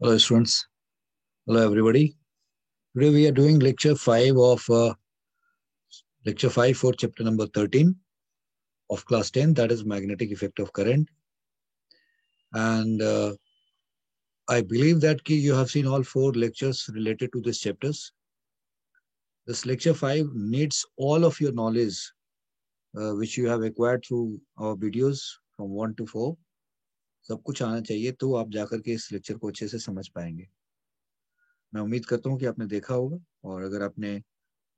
Hello, students. Hello, everybody. Today we are doing lecture 5 for chapter number 13 of class 10, that is magnetic effect of current. And I believe that you have seen all 4 lectures related to these chapters. This lecture 5 needs all of your knowledge which you have acquired through our videos from 1 to 4. सब कुछ आना चाहिए तो आप जाकर के इस lecture को अच्छे से समझ पाएंगे. मैं उम्मीद करता हूँ कि आपने देखा होगा, और अगर आपने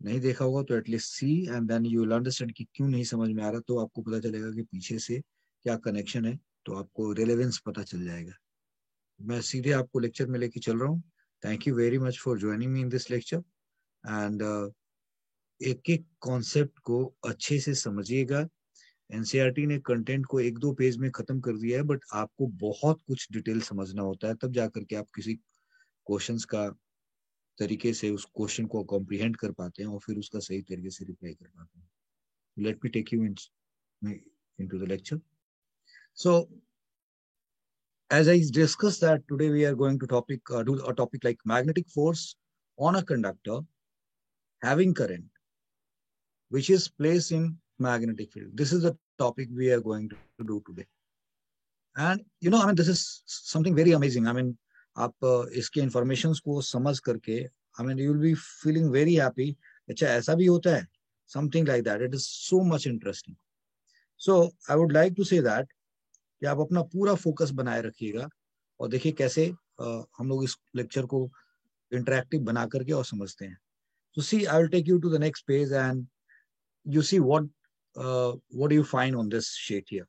नहीं देखा होगा तो at least see and then you will understand कि क्यों नहीं समझ में आ रहा, तो आपको पता चलेगा कि पीछे से क्या कनेक्शन है, तो आपको रेलेवेंस पता चल जाएगा. मैं सीधे आपको लेक्चर में लेके चल रहा हूँ. Thank you very much for joining me in this lecture. And एक एक कॉन्सेप्ट को अच्छे से समझिएगा. एनसीईआरटी ने कंटेंट को 1-2 पेज में खत्म कर दिया है, बट आपको बहुत कुछ डिटेल समझना होता है, तब जाकर के आप किसी क्वेश्चंस का तरीके से उस क्वेश्चन को कॉम्प्रिहेंड कर पाते हैं और फिर उसका सही तरीके से रिप्लाई कर पाते हैं. Let me take you into the lecture. So, as I discussed that today we are going to do a topic like magnetic force on a conductor having current, which is placed in magnetic field. This is the topic we are going to do today. And this is something very amazing. आप इसके informations को समझ करके, you will be feeling very happy. अच्छा, ऐसा भी होता है, something like that. It is so much interesting. So I would like to say that कि आप अपना पूरा फोकस बनाए रखिएगा और देखिए कैसे हम लोग इस लेक्चर को इंटरैक्टिव बना करके और समझते हैं. So see, I will take you to the next page and you see what do you find on this sheet here.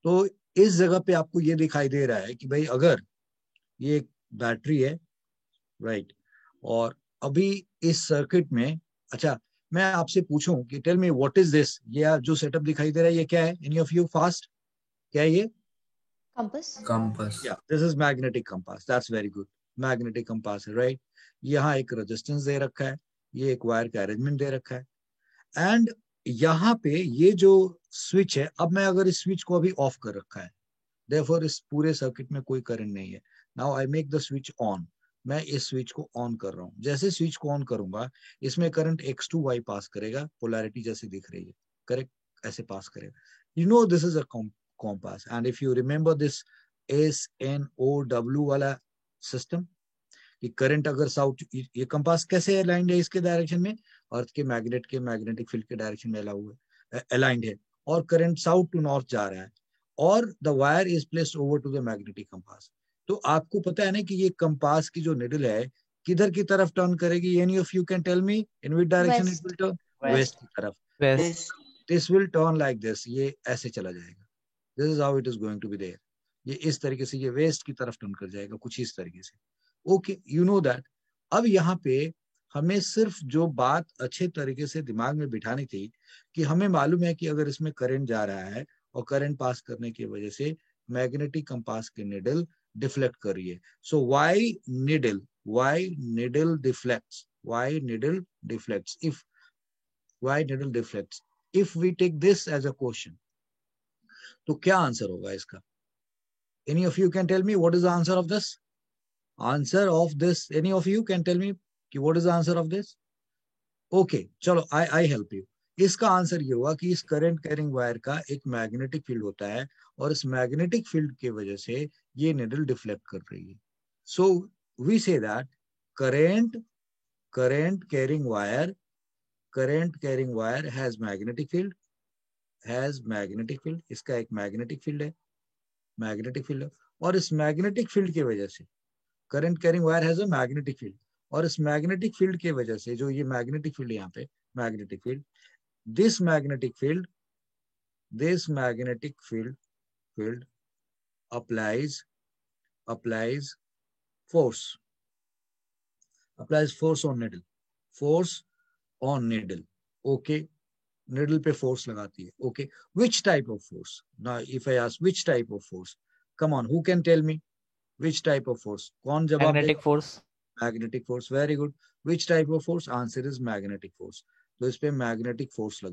तो इस जगह पे आपको ये दिखाई दे रहा है कि भाई अगर ये एक बैटरी है, राइट, और अभी इस सर्किट में, अच्छा मैं आपसे पूछूं कि tell me what is this, ये जो सेटअप दिखाई दे रहा है ये क्या है? एनी ऑफ यू फास्ट, क्या है ये? Compass. Yeah, this is magnetic compass. That's very good. Magnetic compass है, right? यहाँ एक रेजिस्टेंस दे रखा है, ये एक वायर का अरेंजमेंट दे रखा है, एंड यहाँ पे ये जो स्विच है, अब मैं अगर इस स्विच को अभी ऑफ कर रखा है, देयरफॉर इस पूरे सर्किट में कोई करंट नहीं है. Now I make the switch on. मैं इस स्विच को ऑन कर रहा हूँ. जैसे स्विच को ऑन करूंगा, इसमें करंट X2Y पास करेगा, पोलैरिटी जैसे दिख रही है, करेक्ट, ऐसे पास करेगा. You know this is a compass, and if you remember this SNOW वाला सिस्टम, कि करंट अगर साउथ, ये कंपास कैसे अलाइंड है इसके डायरेक्शन में, अर्थ के मैग्नेटिक फील्ड के डायरेक्शन में अलाइंड है, और करंट साउथ टू नॉर्थ जा रहा है, और the wire is placed over to the magnetic compass. तो आपको पता है ना कि ये कंपास की जो निडल है किधर की तरफ टर्न करेगी? Any of you can tell me in which direction it will turn? West की तरफ. This will turn like this, ये ऐसे चला जाएगा. This is how it is going to be there. ये इस तरीके से ये वेस्ट की तरफ टर्न कर जाएगा, कुछ इस तरीके से. Okay, you know that. अब यहाँ पे हमें सिर्फ जो बात अच्छे तरीके से दिमाग में बिठानी थी कि हमें मालूम है कि अगर इसमें करंट जा रहा है और करंट पास करने की वजह से मैग्नेटिक कंपास की निडल डिफ्लेक्ट कर रही है. So why needle deflects if we take this as a question, तो क्या आंसर होगा इसका? Any of you can tell me what is the answer of this? Any of you can tell me what is the answer of this? Okay, चलो I help you. इसका answer ये हुआ कि इस करंट कैरिंग वायर का एक magnetic field होता है, और इस मैग्नेटिक फील्ड की वजह से ये निडल डिफ्लेक्ट कर रही है. So we say that current carrying wire has magnetic field. इसका एक मैग्नेटिक फील्ड है, और इस मैग्नेटिक फील्ड की वजह से current carrying wire has a magnetic field, और इस मैग्नेटिक फील्ड की वजह से जो ये मैग्नेटिक फील्ड यहाँ पे magnetic field, this magnetic field applies force on needle. Okay, needle पे force लगाती है. Okay, which type of force? Now if I ask which type of force, come on, who can tell me which type of force? कौन जवाब देगा? Magnetic force. Very good. Which type of force? Answer is magnetic force. तो इस पे magnetic force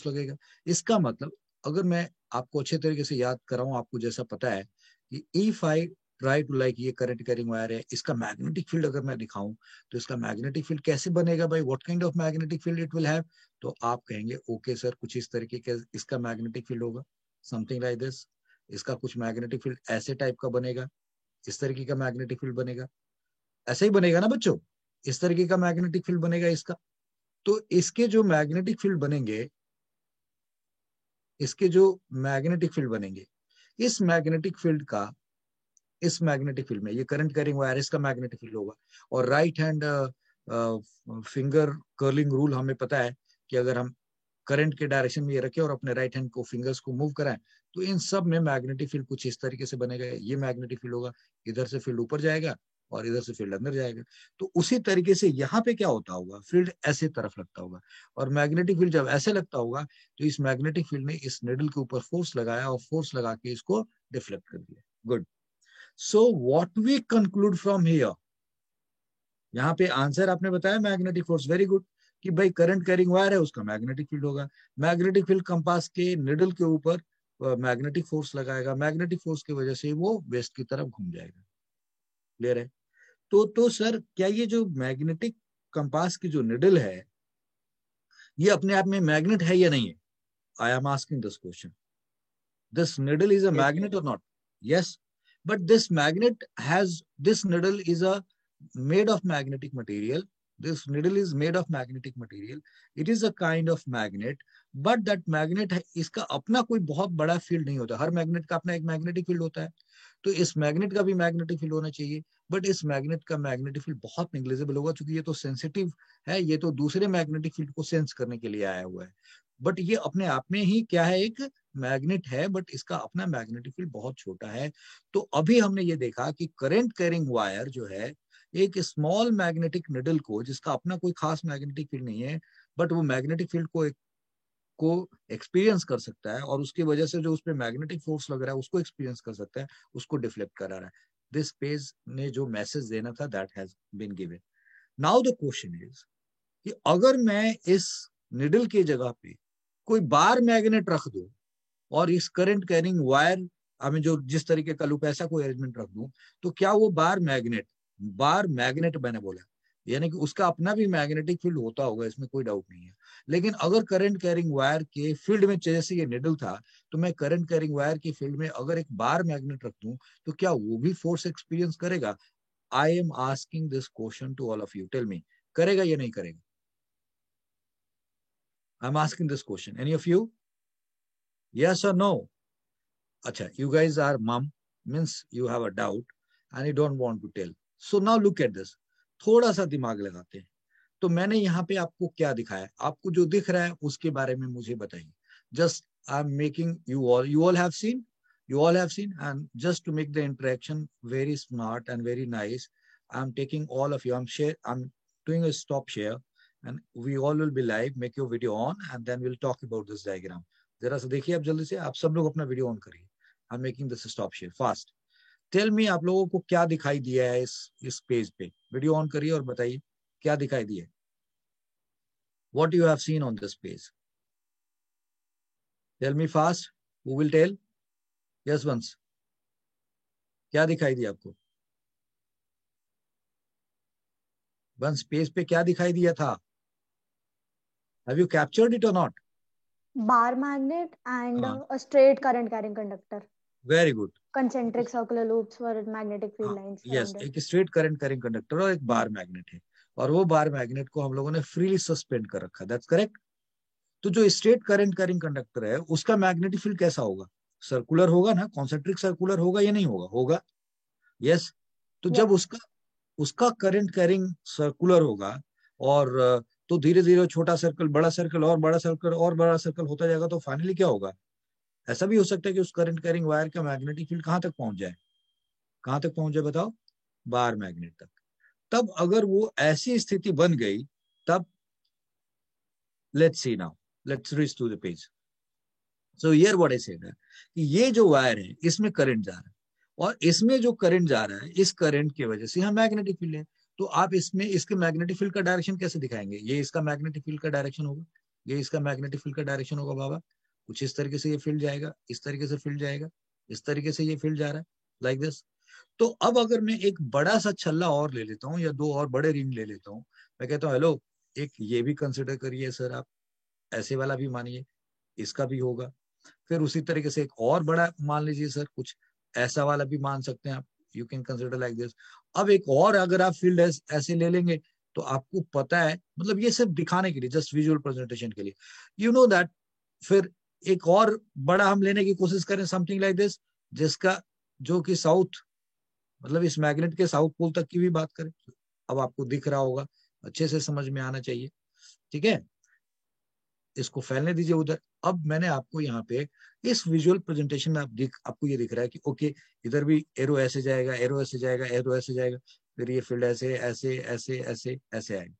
लगेगा. इसका मतलब अगर मैं आपको अच्छे तरीके से याद कराऊं, आपको जैसा पता है कि if I try to like ये करंट कैरिंग वायर है, इसका मैग्नेटिक फील्ड अगर मैं दिखाऊं तो इसका मैग्नेटिक फील्ड कैसे बनेगा भाई, what kind of magnetic field it will have, तो आप कहेंगे ओके सर कुछ इस तरीके का इसका मैग्नेटिक फील्ड होगा, समथिंग लाइक दिस। इसका कुछ मैग्नेटिक फील्ड ऐसे टाइप का बनेगा, इस तरीके का मैग्नेटिक फील्ड बनेगा, ऐसा ही बनेगा ना बच्चों, इस तरीके का मैग्नेटिक फील्ड बनेगा इसका। तो इसके जो मैग्नेटिक फील्ड बनेंगे, इसके जो मैग्नेटिक फील्ड बनेंगे, इस मैग्नेटिक फील्ड का, इस मैग्नेटिक फील्ड में ये करंट कैरिंग वायर इसका मैग्नेटिक फील्ड होगा। और right hand finger curling rule हमें पता है कि अगर हम करंट के डायरेक्शन में ये रखें और अपने राइट हैंड को फिंगर्स को मूव कराएं तो इन सब में मैग्नेटिक फील्ड कुछ इस तरीके से बनेगा, ये मैग्नेटिक फील्ड होगा, इधर से फील्ड ऊपर जाएगा और इधर से फील्ड अंदर जाएगा। तो उसी तरीके से यहाँ पे क्या होता होगा, फील्ड ऐसे तरफ लगता होगा, और मैग्नेटिक फील्ड जब ऐसे लगता होगा तो इस मैग्नेटिक फील्ड ने इस निडल के ऊपर फोर्स लगाया और फोर्स लगा के इसको डिफ्लेक्ट कर दिया। Good. So what we conclude from here, यहाँ पे आंसर आपने बताया मैग्नेटिक फोर्स, वेरी गुड, कि भाई करंट कैरिंग वायर है उसका मैग्नेटिक फील्ड होगा, मैग्नेटिक फील्ड कंपास के निडल के ऊपर मैग्नेटिक फोर्स लगाएगा, मैग्नेटिक फोर्स की वजह से वो वेस्ट की तरफ घूम जाएगा। क्लियर है? तो सर क्या ये जो मैग्नेटिक कंपास की जो निडल है ये अपने आप में मैग्नेट है या नहीं है? आई am asking this question, this needle is a magnet or not? Yes, but this magnet has, this needle is a made of magnetic material, this needle is made of magnetic material, it is a kind of magnet, but that magnet इसका अपना कोई बहुत बड़ा field नहीं होता, हर magnet का अपना एक मैग्नेटिक फील्ड होता है, तो इस मैग्नेट का भी मैग्नेटिक फील्ड होना चाहिए, बट इस मैग्नेट का मैग्नेटिक फील्ड बहुत निग्लेजिबल होगा क्योंकि ये तो सेंसिटिव है, ये तो दूसरे मैग्नेटिक फील्ड को सेंस करने के लिए आया हुआ है, बट ये अपने आप में ही क्या है, एक मैग्नेट है, बट इसका अपना मैग्नेटिक फील्ड बहुत छोटा है। तो अभी हमने ये देखा कि करंट कैरिंग वायर जो है एक स्मॉल मैग्नेटिक निडल को, जिसका अपना कोई खास मैग्नेटिक फील्ड नहीं है, बट वो मैग्नेटिक फील्ड को एक्सपीरियंस कर सकता है और उसकी वजह से जो उसपे मैग्नेटिक फोर्स लग रहा है उसको एक्सपीरियंस कर सकता है, उसको डिफ्लेक्ट करा रहा है। दिस पेज ने जो मैसेज देना था that has been given. Now the question is कि अगर मैं इस निडल की जगह पे कोई बार मैग्नेट रख दूं और इस करंट कैरिंग वायर हमें जो जिस तरीके का लूप ऐसा कोई अरेंजमेंट रख दूं, तो क्या वो बार मैग्नेट मैंने बोला, यानी कि उसका अपना भी मैग्नेटिक फील्ड होता होगा, इसमें कोई डाउट नहीं है। लेकिन अगर करंट कैरिंग वायर के फील्ड में जैसे ये निडल था, तो मैं करंट कैरिंग वायर के फील्ड में अगर एक बार मैग्नेट रख दूं तो क्या वो भी फोर्स एक्सपीरियंस करेगा? I am asking this question to all of you, tell me, करेगा या नहीं करेगा? I am asking this question, any of you, yes or no? Acha, you guys are mum, means you have a doubt and you don't want to tell. So now look at this. थोड़ा सा दिमाग लगाते हैं। तो मैंने यहाँ पे आपको क्या दिखाया, आपको जो दिख रहा है उसके बारे में मुझे बताइए। Just I'm making you all have seen, and just to make the interaction very smart and very nice, I'm taking all of you, I'm doing a stop share and we all will be live, make your video on and then we'll talk about this diagram. जरा सा देखिए आप जल्दी से, आप सब लोग अपना वीडियो ऑन करिए। I am making this stop share fast. Tell me आप लोगों को क्या दिखाई दिया है इस पेज पे, वीडियो ऑन करिए और बताइए क्या दिखाई दिया है। What you have seen on this page, tell me fast, who will tell? Yes once, क्या दिखाई दिया आपको? वंस पेज पे क्या दिखाई दिया था? हैव यू कैप्चर्ड इट और not? Bar magnet and a straight current carrying conductor. Very good. Concentric circular loops for magnetic field lines yes, around it. एक स्ट्रेट करंट कैरिंग कंडक्टर और एक bar magnet है, और वो bar magnet को हम लोगों ने फ्रीली सस्पेंड कर रखा, दैट्स करेक्ट। तो जो स्ट्रेट करंट कैरिंग कंडक्टर है उसका मैग्नेटिक फील्ड कैसा होगा? सर्कुलर होगा ना, कॉन्सेंट्रिक सर्कुलर होगा या नहीं होगा? होगा, यस। तो जब उसका उसका करंट कैरिंग सर्कुलर होगा और तो धीरे धीरे छोटा सर्कल, बड़ा सर्कल और बड़ा सर्कल और बड़ा सर्कल होता जाएगा, तो फाइनली क्या होगा? ऐसा भी हो सकता है कि उस करंट कैरिंग वायर का मैग्नेटिक फील्ड कहां तक पहुंच जाए, कहां तक पहुंच जाए बताओ? बार मैग्नेट तक। तब अगर वो ऐसी स्थिति बन गई, तब let's see now, let's reach to the page. So here what I said है कि ये जो वायर है इसमें करंट जा रहा है और इसमें जो करंट जा रहा है, इस करंट की वजह से यहाँ मैग्नेटिक फील्ड है। तो आप इसमें इसके मैग्नेटिक फील्ड का डायरेक्शन कैसे दिखाएंगे? ये इसका मैग्नेटिक फील्ड का डायरेक्शन होगा, ये इसका मैग्नेटिक फील्ड का डायरेक्शन होगा बाबा, कुछ इस तरीके से ये फील्ड जाएगा, इस तरीके से फील्ड जाएगा, इस तरीके से ये फील्ड जा रहा है, लाइक दिस। तो अब अगर मैं एक बड़ा सा छल्ला और ले लेता हूँ या दो और बड़े रिंग ले लेता हूँ, मैं कहता हूँ हेलो एक ये भी कंसिडर करिए सर, आप ऐसे वाला भी मानिए, इसका भी होगा। फिर उसी तरीके से एक और बड़ा मान लीजिए सर, कुछ ऐसा वाला भी मान सकते हैं आप, you can consider like this. अब एक और अगर आप फील्ड ऐसे ले लेंगे तो आपको पता है, मतलब ये सिर्फ दिखाने के लिए, जस्ट विजुअल प्रेजेंटेशन के लिए, यू नो दैट। फिर एक और बड़ा हम लेने की कोशिश करें समथिंग लाइक दिस, जिसका जो कि साउथ, मतलब इस मैग्नेट के साउथ पोल तक की भी बात करें। अब आपको दिख रहा होगा, अच्छे से समझ में आना चाहिए, ठीक है। इसको फैलने दीजिए उधर। अब मैंने आपको यहाँ पे इस विजुअल प्रेजेंटेशन में आपको ये दिख रहा है कि ओके, इधर भी एरो ऐसे जाएगा, एरो ऐसे जाएगा, एरो ऐसे जाएगा, फिर ये फील्ड ऐसे ऐसे ऐसे ऐसे ऐसे आएगा।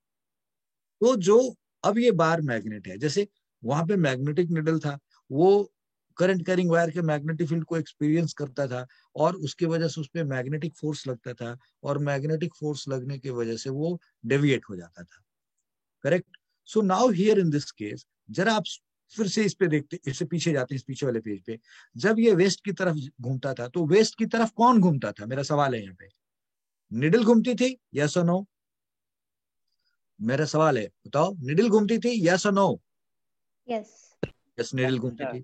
तो जो अब ये बार मैग्नेट है, जैसे वहां पे मैग्नेटिक निडल था, वो करंट कैरिंग वायर के मैग्नेटिक फील्ड को एक्सपीरियंस करता था और उसकी वजह से उस पर मैग्नेटिक फोर्स लगता था, और मैग्नेटिक फोर्स लगने की वजह से वो डेविएट हो जाता था, correct. So now here in this case, जरा आप फिर से इस पे देखते, इससे पीछे जाते हैं, इस पीछे वाले पेज पे। जब ये वेस्ट की तरफ घूमता था तो वेस्ट की तरफ कौन घूमता था, मेरा सवाल है यहाँ पे, निडल घूमती थी, यस और नो? मेरा सवाल है, बताओ, निडल घूमती थी, यस और नो? यस। यस, निडल घूमती थी।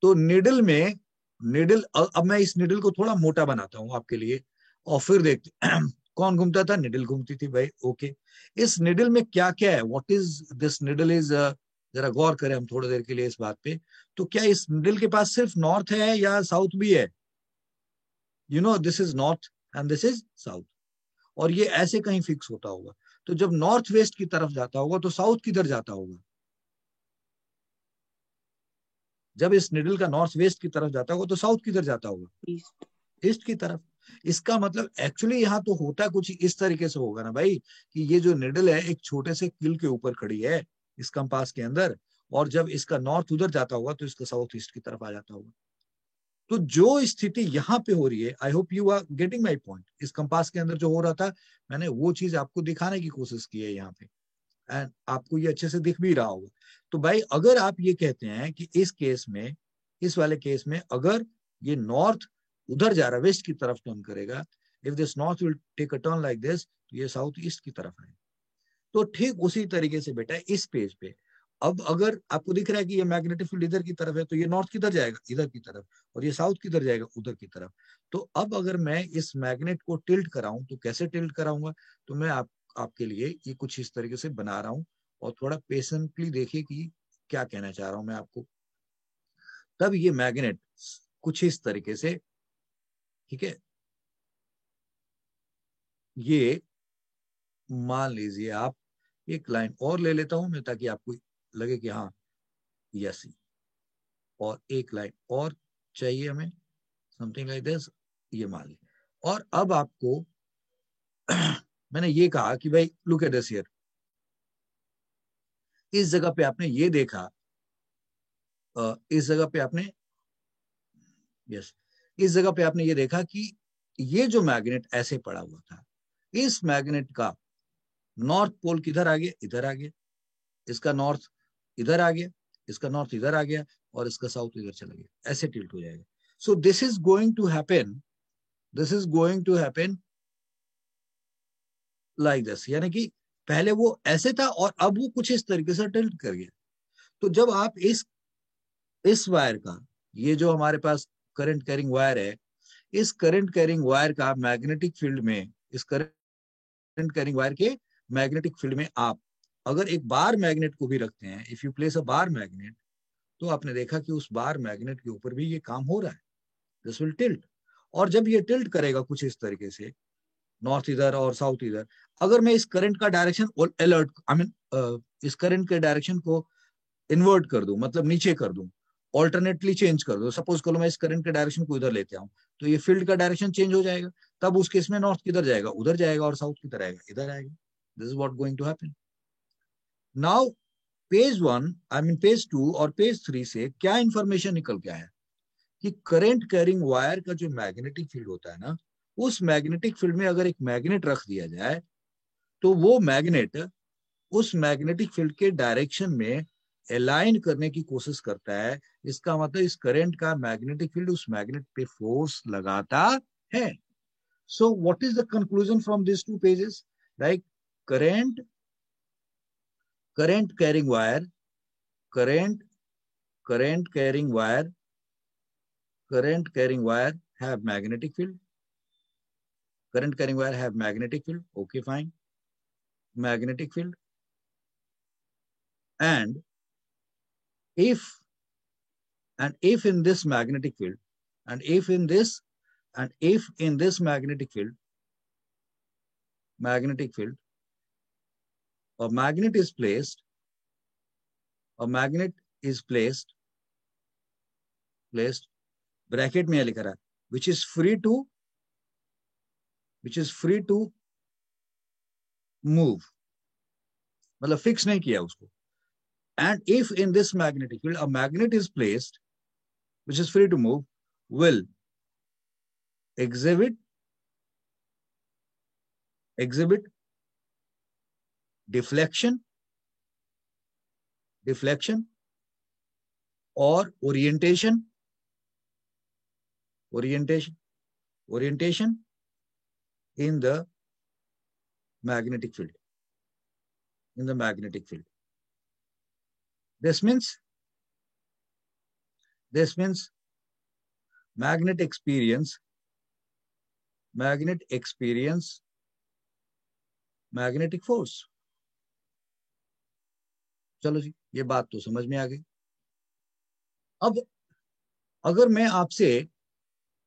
तो निडल में, निडल, अब मैं इस निडल को थोड़ा मोटा बनाता हूँ आपके लिए, और फिर देखते कौन घूमता था, निडल घूमती थी भाई, ओके। इस निडल में क्या क्या है, what is this needle is, जरा गौर करें हम थोड़ी देर के लिए इस बात पे। तो क्या इस निडल के पास सिर्फ नॉर्थ है या साउथ भी है? You know this is north and this is south, और ये ऐसे कहीं फिक्स होता होगा। तो जब नॉर्थ वेस्ट की तरफ जाता होगा तो साउथ किधर जाता होगा? जब इस निडल का नॉर्थ वेस्ट की तरफ जाता होगा तो साउथ किधर जाता होगा? ईस्ट। ईस्ट की तरफ। इसका मतलब एक्चुअली यहाँ तो होता कुछ इस तरीके से होगा ना भाई, कि ये जो निडल है एक छोटे से किल के ऊपर खड़ी है इस कंपास के अंदर, और जब इसका नॉर्थ उधर जाता होगा तो इसका साउथ ईस्ट की तरफ आ जाता होगा। तो जो स्थिति यहाँ पे हो रही है, I hope you are getting my point, इस कंपास के अंदर जो हो रहा था, मैंने वो चीज आपको दिखाने की कोशिश की है यहाँ पे, एंड आपको ये अच्छे से दिख भी रहा होगा। तो भाई अगर आप ये कहते हैं कि इस केस में, इस वाले केस में अगर ये नॉर्थ उधर जा रहा है, वेस्ट की तरफ टर्न करेगा, if this north will take a turn like this, तो ये साउथ ईस्ट की तरफ है। तो ठीक उसी तरीके से बेटा इस पेज पे, अब अगर आपको दिख रहा है कि ये मैग्नेटिक फील्ड इधर की तरफ है, तो ये नॉर्थ किधर जाएगा, इधर की तरफ, और ये साउथ किधर जाएगा, उधर की तरफ। तो अब अगर मैं इस मैग्नेट को टिल्ट कराऊं तो कैसे टिल्ट कराऊंगा? तो मैं आपके लिए ये कुछ इस तरीके से बना रहा हूं, और थोड़ा पेशेंटली देखिए कि क्या कहना चाह रहा हूं मैं आपको। तब ये मैग्नेट कुछ इस तरीके से, ठीक है, ये मान लीजिए आप, एक लाइन और ले लेता हूं मैं ताकि आपको लगे कि हाँ यस, और एक लाइन और चाहिए हमें, समथिंग लाइक दिस, ये मान ली। और अब आपको मैंने ये कहा कि भाई लुक एट दिस हियर, इस जगह पे आपने ये देखा, इस जगह पे आपने, यस, इस जगह पे आपने ये देखा कि ये जो मैग्नेट ऐसे पड़ा हुआ था, इस मैग्नेट का नॉर्थ पोल किधर आ गया, इधर आ गया, इसका नॉर्थ इधर आ गया, इसका नॉर्थ इधर आ गया, और इसका साउथ इधर चला गया, ऐसे टिल्ट हो जाएगा। So this is going to happen, this is going to happen like this, यानी कि पहले वो ऐसे था और अब वो कुछ इस तरीके से टिल्ट कर गया। तो जब आप इस वायर का, ये जो हमारे पास करंट कैरिंग वायर है, इस करंट कैरिंग वायर का मैग्नेटिक फील्ड में, इस करंट कैरिंग वायर के मैग्नेटिक फील्ड में आप अगर एक बार मैग्नेट को भी रखते हैं, if you place a bar magnet, तो आपने देखा कि उस बार मैग्नेट के ऊपर भी ये काम हो रहा है, दिस विल टिल्ट। और जब ये टिल्ट करेगा कुछ इस तरीके से, नॉर्थ इधर और साउथ इधर, अगर मैं इस करंट का डायरेक्शन अलर्ट, आई मीन इस करंट के डायरेक्शन को इन्वर्ट कर दूं, मतलब नीचे कर दूं, ऑल्टरनेटली चेंज कर दो, सपोज करो मैं इस करंट के डायरेक्शन को इधर लेते आऊं, तो ये फील्ड का डायरेक्शन चेंज हो जाएगा। तब उस केस में नॉर्थ किधर जाएगा, उधर जाएगा, और साउथ किधर आएगा, इधर आएगा। This is what going to happen. Now page 1, I mean page 2 और पेज 3 से क्या इंफॉर्मेशन निकल के आया कि करंट कैरिंग वायर का जो मैग्नेटिक फील्ड होता है ना, उस मैग्नेटिक फील्ड में अगर एक मैग्नेट रख दिया जाए, तो वो मैग्नेट उस मैग्नेटिक फील्ड के डायरेक्शन में अलाइन करने की कोशिश करता है। इसका मतलब इस करंट का मैग्नेटिक फील्ड उस मैग्नेट पे फोर्स लगाता है। So what is the conclusion from these two pages? Like current carrying wire, current carrying wire have magnetic field. Current carrying wire have magnetic field. Okay, fine. Magnetic field. And if in this magnetic field, and if in this magnetic field, a magnet is placed, bracket में लिखा रहा है, which is free to move, मतलब fix नहीं किया उसको. And if in this magnetic field a magnet is placed which is free to move, will exhibit deflection or orientation in the magnetic field. This means magnet experience magnetic force. चलो जी, ये बात तो समझ में आ गई. अब अगर मैं आपसे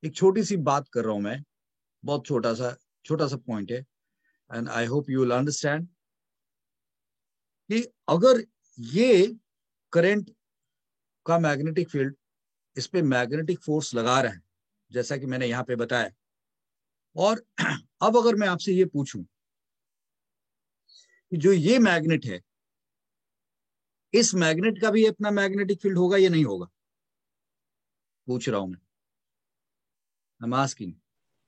एक छोटी सी बात कर रहा हूं, मैं बहुत छोटा सा पॉइंट है, and I hope you will understand कि अगर ये करंट का मैग्नेटिक फील्ड इस पे मैग्नेटिक फोर्स लगा रहा है, जैसा कि मैंने यहां पे बताया, और अब अगर मैं आपसे ये पूछूं कि जो ये मैग्नेट है, इस मैग्नेट का भी अपना मैग्नेटिक फील्ड होगा या नहीं होगा? पूछ रहा हूं मैं, I am asking.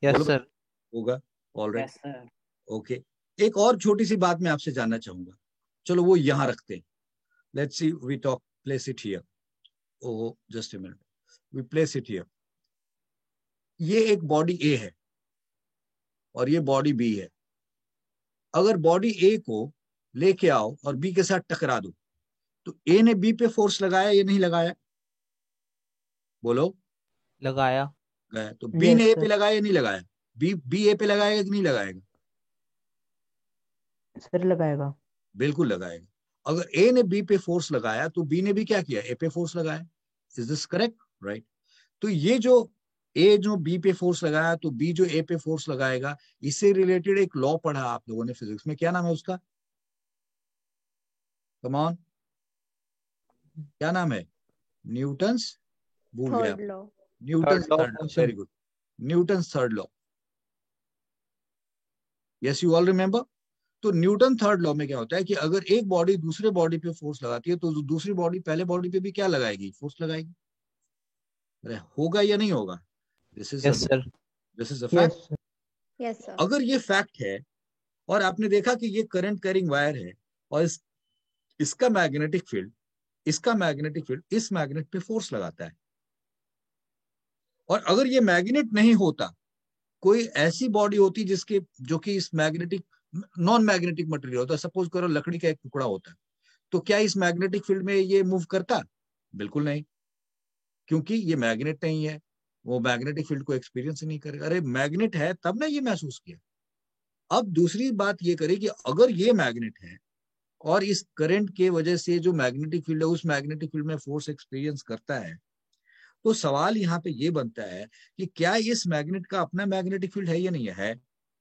Yes sir. होगा. Alright, okay. एक और छोटी सी बात मैं आपसे जानना चाहूंगा. चलो वो यहां रखते हैं. Let's see, we talk, place it here. Oh, just a minute, we place it here. ये एक बॉडी ए है और ये बॉडी बी है. अगर बॉडी ए को लेके आओ और बी के साथ टकरा दो, तो ए ने बी पे फोर्स लगाया या नहीं लगाया? बोलो. लगाया. तो बी ने ए पे लगाया या नहीं लगाया? बी ए पे लगाएगा कि नहीं लगाएगा? सर लगाएगा. बिल्कुल लगाएगा. अगर ए ने बी पे फोर्स लगाया तो बी ने भी क्या किया? ए पे फोर्स लगाया. Is this correct? राइट. तो ये जो ए जो बी पे फोर्स लगाया, तो बी जो ए पे फोर्स लगाएगा, इससे रिलेटेड एक लॉ पढ़ा आप लोगों ने फिजिक्स में. क्या नाम है उसका? कम ऑन, क्या नाम है? न्यूटन्स, भूल गया. Newton's third law. Very good. Newton's third law. Yes, you all remember. तो न्यूटन थर्ड लॉ में क्या होता है कि अगर एक बॉडी दूसरे बॉडी पे फोर्स लगाती है, तो दूसरी बॉडी पहले बॉडी पे भी क्या लगाएगी? फोर्स लगाएगी. अरे होगा या नहीं होगा? This is a fact. Yes sir. अगर ये फैक्ट है और आपने देखा कि ये करंट कैरिंग वायर है और इसका मैग्नेटिक फील्ड इस मैग्नेट पे फोर्स लगाता है, और अगर ये मैग्नेट नहीं होता, कोई ऐसी बॉडी होती जो कि इस मैग्नेटिक नॉन मैग्नेटिक मटेरियल होता है, सपोज करो लकड़ी का एक टुकड़ा होता है, तो क्या इस मैग्नेटिक फील्ड में ये मूव करता? बिल्कुल नहीं, क्योंकि ये मैग्नेट नहीं है, वो मैग्नेटिक फील्ड को एक्सपीरियंस नहीं करेगा. अरे मैग्नेट है तब ना ये महसूस किया. अब दूसरी बात ये करें कि अगर ये मैग्नेट है और इस करंट के वजह से जो मैग्नेटिक फील्ड है, उस मैग्नेटिक फील्ड में फोर्स एक्सपीरियंस करता है, तो सवाल यहाँ पे ये बनता है कि क्या इस मैग्नेट का अपना मैग्नेटिक फील्ड है या नहीं है?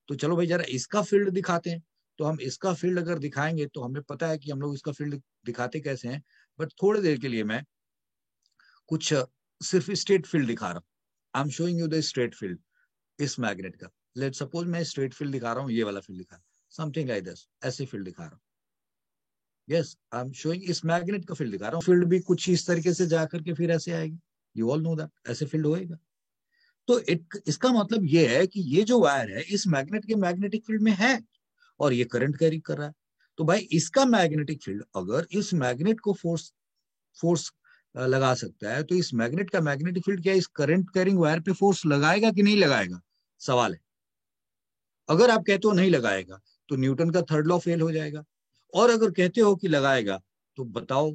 तो चलो भाई जरा इसका फील्ड दिखाते हैं. तो हम इसका फील्ड अगर दिखाएंगे तो हमें पता है कि हम लोग इसका फील्ड दिखाते कैसे हैं, बट थोड़ी देर के लिए मैं कुछ सिर्फ स्ट्रेट फील्ड दिखा रहा हूँ. I am showing you the straight field इस मैग्नेट का. लेट सपोज मैं स्ट्रेट फील्ड दिखा रहा हूँ, ये वाला फील्ड दिखा रहा हूँ, समथिंग लाइक दिस, ऐसे फील्ड दिखा रहा हूँ. यस, आई एम शोइंग इस मैग्नेट का फील्ड दिखा रहा हूँ. फील्ड भी कुछ इस तरीके से जाकर के फिर ऐसे आएगी. यू ऑल नो दैट, ऐसे फील्ड होएगा. तो इसका मतलब ये है कि ये जो वायर है इस मैग्नेट के मैग्नेटिक फील्ड में है और ये करंट कैरी कर रहा है. तो भाई इसका मैग्नेटिक फील्ड अगर इस मैग्नेट को फोर्स लगा सकता है, तो इस मैग्नेट का मैग्नेटिक फील्ड क्या इस करंट कैरिंग वायर पे फोर्स लगाएगा कि नहीं लगाएगा? सवाल है. अगर आप कहते हो नहीं लगाएगा तो न्यूटन का थर्ड लॉ फेल हो जाएगा, और अगर कहते हो कि लगाएगा तो बताओ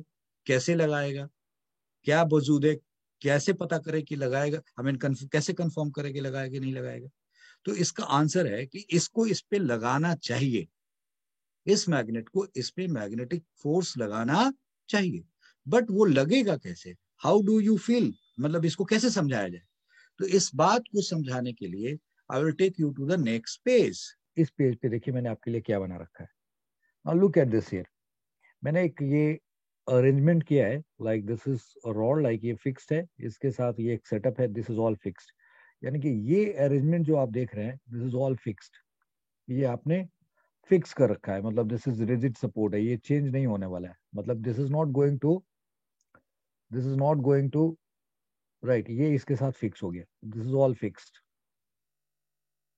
कैसे लगाएगा, क्या वजूद है, कैसे पता करे कि लगाएगा, कैसे कंफर्म करे कि लगाएगा कि नहीं लगाएगा। तो इसका आंसर है कि इसको इस पे लगाना चाहिए, इस मैग्नेट को इस पे मैग्नेटिक फोर्स लगाना चाहिए, बट वो लगेगा कैसे, हाउ डू यू फील, मतलब इसको कैसे समझाया जाए। तो इस बात को समझाने के लिए I will take you to the next page. इस पेज पे देखिए मैंने आपके लिए क्या बना रखा है। Now look at this here, मैंने एक ये अरेंजमेंट किया है, like this is rod, like ये फिक्स्ड है, इसके साथ ये एक सेटअप है, दिस इज ऑल फिक्स्ड। यानी कि ये अरेंजमेंट जो आप देख रहे हैं दिस इज ऑल फिक्स्ड, ये आपने फिक्स कर रखा है, मतलब दिस इज रिजिड सपोर्ट है, ये चेंज नहीं होने वाला है, मतलब this is not going to right, ये इसके साथ फिक्स हो गया, दिस इज ऑल फिक्स्ड।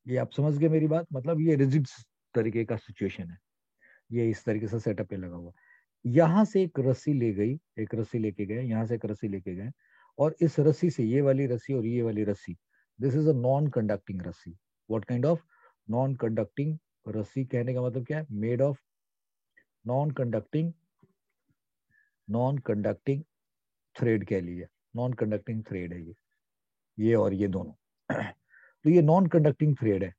ये आप समझ गए मेरी बात, मतलब ये रिजिड तरीके का सिचुएशन है, ये इस तरीके से सेटअप पे लगा हुआ। यहां से एक रस्सी ले गई, एक रस्सी लेके गए, यहां से एक रस्सी लेके गए, और इस रस्सी से ये वाली रस्सी और ये वाली रस्सी, this is a non conducting रस्सी। What kind of non conducting रस्सी, कहने का मतलब क्या है, made of non conducting thread कह लीजिए, नॉन कंडक्टिंग थ्रेड है ये और ये दोनों। तो ये नॉन कंडक्टिंग थ्रेड है,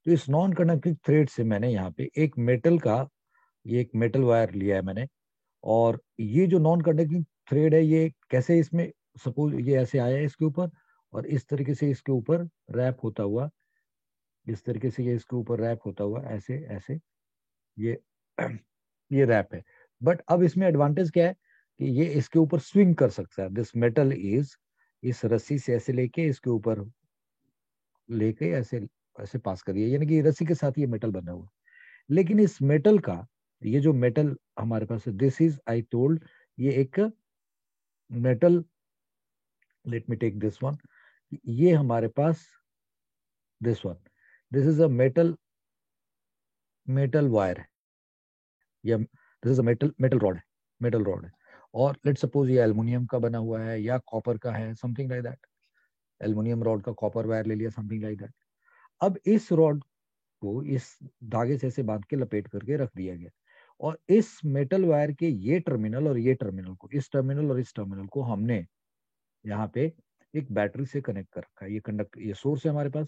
तो इस नॉन कंडक्टिंग थ्रेड से मैंने यहाँ पे एक मेटल का, ये एक मेटल वायर लिया है मैंने, और ये जो नॉन कंडक्टिंग थ्रेड है ये कैसे, इसमें सपोज ये ऐसे आया है इसके ऊपर, और इस तरीके से इसके ऊपर रैप होता हुआ, इस तरीके से ये इसके ऊपर रैप होता हुआ, ऐसे ऐसे ये ये रैप है। बट अब इसमें एडवांटेज क्या है कि ये इसके ऊपर स्विंग कर सकता है, दिस मेटल इज, इस रस्सी से ऐसे लेके इसके ऊपर लेके ऐसे ऐसे पास करिए, यानी कि रस्सी के साथ ये मेटल बना हुआ। लेकिन इस मेटल का, ये जो मेटल हमारे पास है, दिस इज आई टोल्ड, ये एक metal, let me take this one, ये हमारे पास this one, this is a metal wire है, या this is a metal rod है, और लेट सपोज ये एल्युमिनियम का बना हुआ है या कॉपर का है, something like that, aluminium rod का कॉपर वायर ले लिया, समथिंग लाइक दैट। अब इस रॉड को इस धागे से ऐसे बांध के लपेट करके रख दिया गया, और इस मेटल वायर के ये टर्मिनल और ये टर्मिनल को, इस टर्मिनल और इस टर्मिनल को हमने यहाँ पे एक बैटरी से कनेक्ट कर रखा है। ये सोर्स है हमारे पास,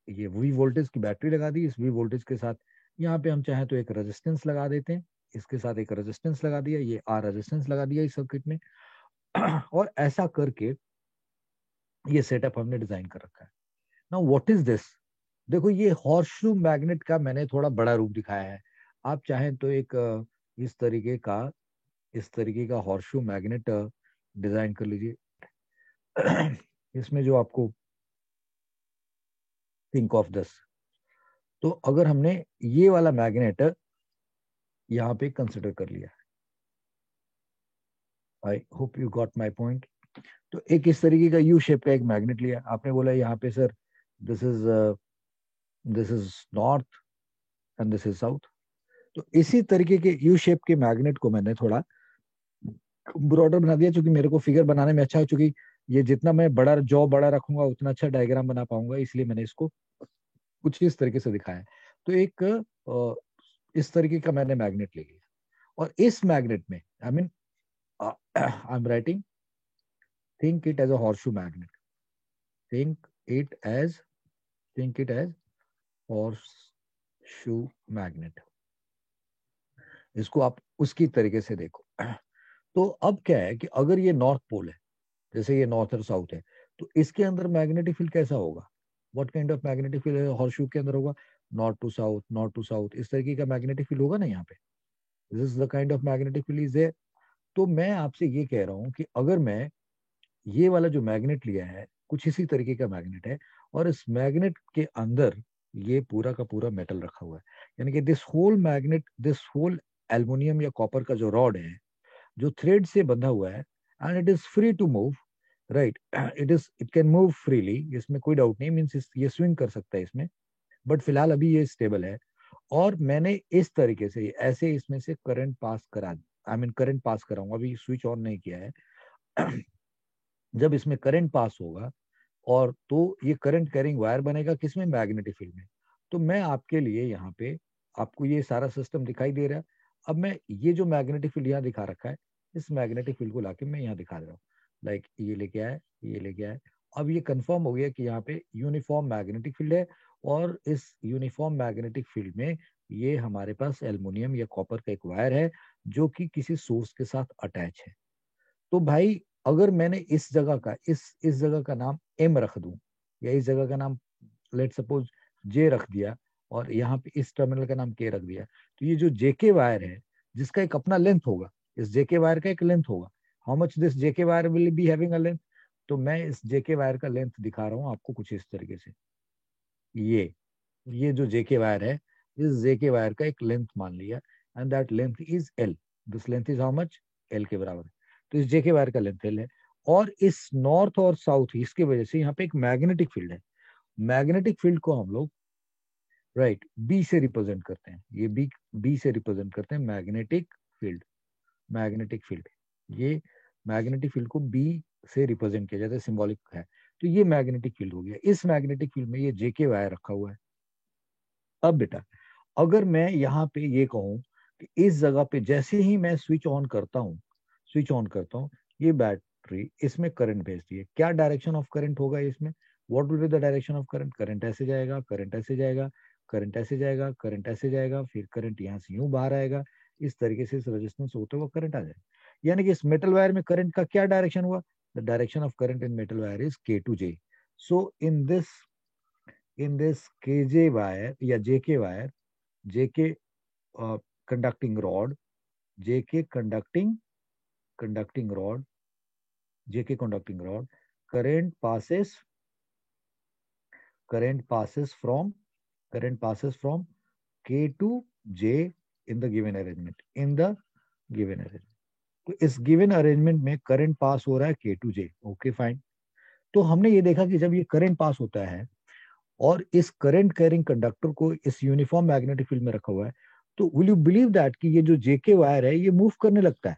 ये वी वोल्टेज की बैटरी लगा दी, इस वी वोल्टेज के साथ यहाँ पे हम चाहें तो एक रेजिस्टेंस लगा देते हैं, इसके साथ एक रेजिस्टेंस लगा दिया, ये आर रेजिस्टेंस लगा दिया इस सर्किट में। और ऐसा करके ये सेटअप हमने डिजाइन कर रखा है। नाउ व्हाट इज दिस, देखो ये हॉर्सशू मैग्नेट का मैंने थोड़ा बड़ा रूप दिखाया है। आप चाहें तो एक इस तरीके का हॉर्सशू मैग्नेट डिजाइन कर लीजिए। इसमें जो आपको थिंक ऑफ दिस, तो अगर हमने ये वाला मैग्नेट यहाँ पे कंसिडर कर लिया, आई hope you got my point. तो एक इस तरीके का यू शेप का एक मैग्नेट लिया, आपने बोला यहाँ पे sir this is north and this is south, तो इसी तरीके के यू शेप के मैग्नेट को मैंने थोड़ा ब्रॉडर बना दिया, क्योंकि मेरे को फिगर बनाने में अच्छा है, क्योंकि ये जितना मैं बड़ा रखूंगा उतना अच्छा डायग्राम बना पाऊंगा, इसलिए मैंने इसको कुछ इस तरीके से दिखाया है। तो एक इस तरीके का मैंने मैग्नेट ले लिया, और इस मैग्नेट में I mean I am writing, think it as a horseshoe magnet, think it as think it as horseshoe magnet, इसको आप उसकी तरीके से देखो। तो अब क्या है कि अगर ये नॉर्थ पोल है, जैसे ये नॉर्थ और साउथ है, तो इसके अंदर मैग्नेटिक फील्ड कैसा होगा, what kind of magnetic field horseshoe के अंदर होगा, नॉर्थ टू साउथ, इस तरीके का मैग्नेटिक फील्ड होगा ना यहाँ पे, this is the kind of magnetic field is there. तो मैं आपसे ये कह रहा हूँ कि अगर मैं ये वाला जो मैग्नेट लिया है कुछ इसी तरीके का मैग्नेट है, और इस मैग्नेट के अंदर ये पूरा का पूरा मेटल रखा हुआ है, यानी कि दिस होल एल्युमिनियम या कॉपर का जो रॉड है, जो थ्रेड से बंधा हुआ है, and it is free to move, right, it can move freely, इसमें कोई डाउट नहीं, मीन्स ये स्विंग कर सकता है इसमें, बट फिलहाल अभी ये स्टेबल है। और मैंने इस तरीके से ऐसे इसमें से करंट पास करा, करंट पास कराऊंगा, अभी स्विच ऑन नहीं किया है। जब इसमें करंट पास होगा, और तो ये करंट कैरिंग वायर बनेगा किसमें, मैग्नेटिक फील्ड में, तो मैं आपके लिए यहाँ पे, आपको ये सारा सिस्टम दिखाई दे रहा है। अब मैं ये जो मैग्नेटिक फील्ड यहाँ दिखा रखा है, इस मैग्नेटिक फील्ड को लाके मैं यहाँ दिखा रहा हूँ। लाइक ये लेके आए, ये लेके आए। अब ये कंफर्म हो गया कि यहाँ पे यूनिफॉर्म मैग्नेटिक फील्ड है, और इस यूनिफॉर्म मैग्नेटिक फील्ड में ये हमारे पास एल्युमिनियम या कॉपर का एक वायर है जो कि किसी सोर्स के साथ अटैच है। तो भाई अगर मैंने इस जगह का, इस जगह का नाम एम रख दूं, या इस जगह का नाम लेट सपोज जे रख दिया, और यहाँ पे इस टर्मिनल का नाम के रख दिया, तो ये जो जेके वायर है, जिसका एक अपना लेंथ होगा, इस जेके वायर का एक लेंथ होगा। How much this JK wire will be having a length? तो मैं इस जेके वायर का लेंथ दिखा रहा हूँ आपको कुछ इस तरीके से। ये जो जेके वायर है, इस जेके वायर का एक लेंथ मान लिया, and that length is L. This length is how much? L के बराबर है। तो इस जेके वायर का लेंथ एल है, और इस नॉर्थ और साउथ इसकी वजह से यहाँ पे एक मैग्नेटिक फील्ड है। मैग्नेटिक फील्ड को हम लोग राइट बी से रिप्रेजेंट करते हैं। ये बी से रिप्रेजेंट करते हैं मैग्नेटिक फील्ड। मैग्नेटिक फील्ड, ये मैग्नेटिक फील्ड को बी से रिप्रेजेंट किया जाता है, सिंबॉलिक है। तो ये मैग्नेटिक फील्ड हो गया। इस मैग्नेटिक फील्ड में ये जेके वायर रखा हुआ है। अब बेटा, अगर मैं यहाँ पे ये कहूँ कि इस जगह पे जैसे ही मैं स्विच ऑन करता हूँ, ये बैटरी इसमें करंट भेजती है। क्या डायरेक्शन ऑफ करंट होगा इसमें? What will be the direction of current? Current ऐसे जाएगा, करंट ऐसे जाएगा, करंट ऐसे जाएगा, करंट ऐसे जाएगा, फिर करंट यहाँ से यूं बाहर आएगा। इस तरीके से इस रेजिस्टेंस होते हुए करंट आ जाएगा। यानी कि इस मेटल वायर में करंट का क्या डायरेक्शन हुआ? The direction of current in metal wire is K to J. So in this kj wire या jk wire, jk conducting rod, jk conducting rod, jk conducting rod, current passes from k to j in the given arrangement। तो इस given arrangement में current pass हो रहा है के to J. Okay fine. तो हमने ये देखा कि जब ये करंट पास होता है और इस करंट कैरिंग कंडक्टर को इस यूनिफॉर्म मैग्नेटिक फील्ड में रखा हुआ है, तो विल यू बिलीव दैट कि ये जो जेके वायर है ये मूव करने लगता है।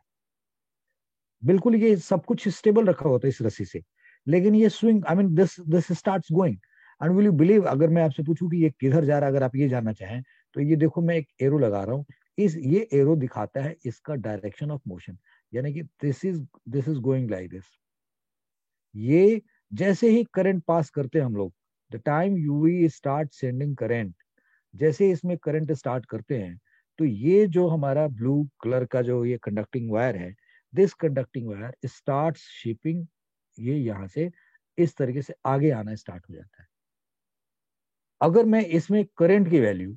बिल्कुल ये सब कुछ स्टेबल रखा होता है इस रस्सी से, लेकिन ये swing, I mean this starts going. And will you believe, अगर मैं आपसे पूछूं कि ये किधर जा रहा है, अगर आप ये जानना चाहें, तो ये देखो मैं एक एरो लगा रहा हूँ। ये एरो दिखाता है इसका डायरेक्शन ऑफ मोशन, यानी कि this is going like this. ये जैसे ही करंट पास करते हैं हम लोग, the time UV start sending current, जैसे इसमें करंट स्टार्ट करते हैं, तो ये जो हमारा ब्लू कलर का जो ये कंडक्टिंग वायर है, this conducting wire start shipping, ये यहां से इस तरीके से आगे आना स्टार्ट हो जाता है। अगर मैं इसमें करंट की वैल्यू,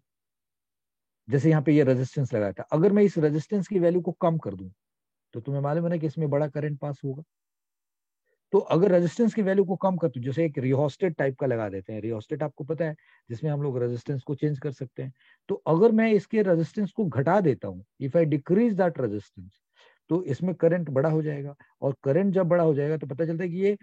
जैसे यहाँ पे ये रेजिस्टेंस लगाया था, अगर मैं इस रेजिस्टेंस की वैल्यू को कम कर दूं, तो तुम्हें मालूम है ना कि इसमें बड़ा करंट पास होगा। तो अगर रेजिस्टेंस की वैल्यू को कम कर दो, जैसे एक रिहोस्टेट टाइप का लगा देते हैं, रिहोस्टेट आपको पता है, जिसमें हम लोग रेजिस्टेंस को चेंज कर सकते हैं। तो अगर मैं इसके रेजिस्टेंस को घटा देता हूं, if I decrease that resistance, तो इसमें करंट बड़ा हो जाएगा। और करंट जब बड़ा हो जाएगा तो पता चलता है कि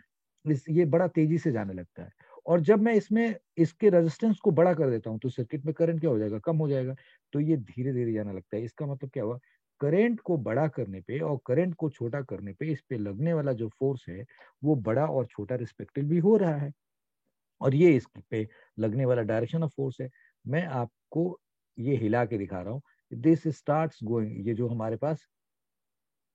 ये बड़ा तेजी से जाने लगता है। और जब मैं इसमें इसके रेजिस्टेंस को बड़ा कर देता हूं, तो सर्किट में करंट क्या हो जाएगा? कम हो जाएगा। तो ये धीरे धीरे जाने लगता है। इसका मतलब क्या हुआ? करंट को बड़ा करने पे और करंट को छोटा करने पे इस पे लगने वाला जो फोर्स है वो बड़ा और छोटा रिस्पेक्टिवली हो रहा है। और ये इस पे लगने वाला डायरेक्शन ऑफ फोर्स है। मैं आपको ये हिला के दिखा रहा हूँ। दिस स्टार्ट्स गोइंग, ये जो हमारे पास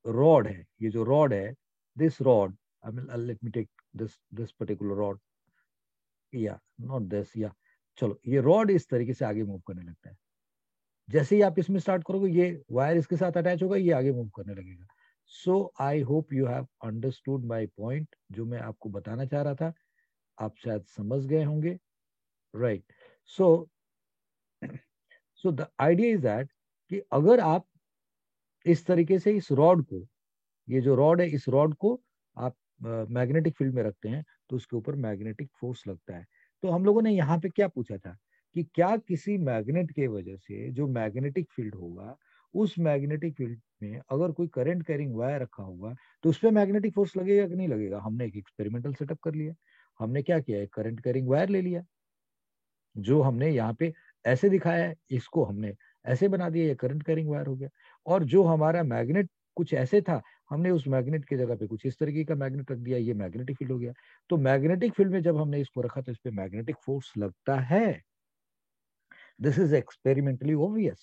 रॉड है, ये जो रॉड है, this rod, I mean let me take this particular rod, या नॉट दिस, या चलो, ये रॉड इस तरीके से आगे मूव करने लगता है। जैसे ही आप इसमें स्टार्ट करोगे, ये वायर इसके साथ अटैच होगा, ये आगे मूव करने लगेगा। So I hope you have understood my point, जो मैं आपको बताना चाह रहा था। आप शायद समझ गए होंगे, right? So the idea is that कि अगर आप इस तरीके से इस रॉड को, ये जो रॉड है, इस रॉड को आप मैग्नेटिक फील्ड में रखते हैं, तो उसके ऊपर मैग्नेटिक फोर्स लगता है। तो हम लोगों ने यहाँ पे क्या पूछा था कि क्या किसी मैग्नेट के वजह से जो मैग्नेटिक फील्ड होगा, उस मैग्नेटिक फील्ड में अगर कोई करंट कैरिंग वायर रखा होगा, तो उस पर मैग्नेटिक फोर्स लगेगा कि नहीं लगेगा? हमने एक एक्सपेरिमेंटल सेटअप कर लिया। हमने क्या किया, एक करंट कैरिंग वायर ले लिया, जो हमने यहाँ पे ऐसे दिखाया है, इसको हमने ऐसे बना दिया, ये करंट कैरिंग वायर हो गया। और जो हमारा मैग्नेट कुछ ऐसे था, हमने उस मैग्नेट की जगह पे कुछ इस तरीके का मैग्नेट रख दिया, ये मैग्नेटिक फील्ड हो गया। तो मैग्नेटिक फील्ड में जब हमने इसको रखा, तो इस पे मैग्नेटिक फोर्स लगता है। This is experimentally obvious.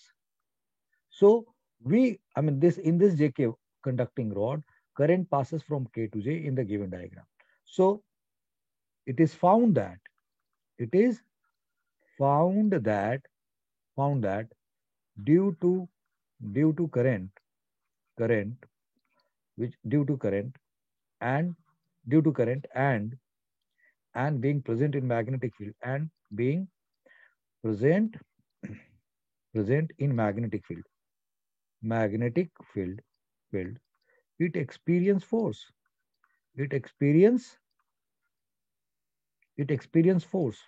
So in this JK conducting rod, current passes from K to J in the given diagram. So it is found that due to current and being present in magnetic field and being present in magnetic field, it experience force. It experience force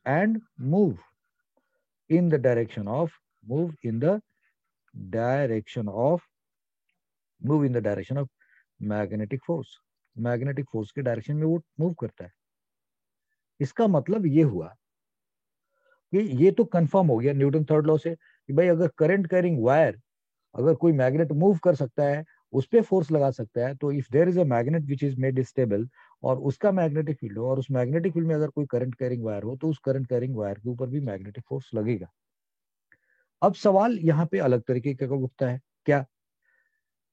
and move in the direction of magnetic force के direction में वो move करता है. इसका मतलब ये हुआ कि ये तो कंफर्म हो गया न्यूटन थर्ड लॉ से कि भाई अगर करंट कैरिंग वायर, अगर कोई मैग्नेट मूव कर सकता है, उस पे फोर्स लगा सकता है, तो if there is a magnet which is made stable और उसका मैग्नेटिक फील्ड हो और उस मैग्नेटिक फील्ड में अगर कोई करंट कैरिंग वायर हो, तो उस करंट कैरिंग वायर के ऊपर भी मैग्नेटिक फोर्स लगेगा. अब सवाल यहाँ पे अलग तरीके का उठता है, क्या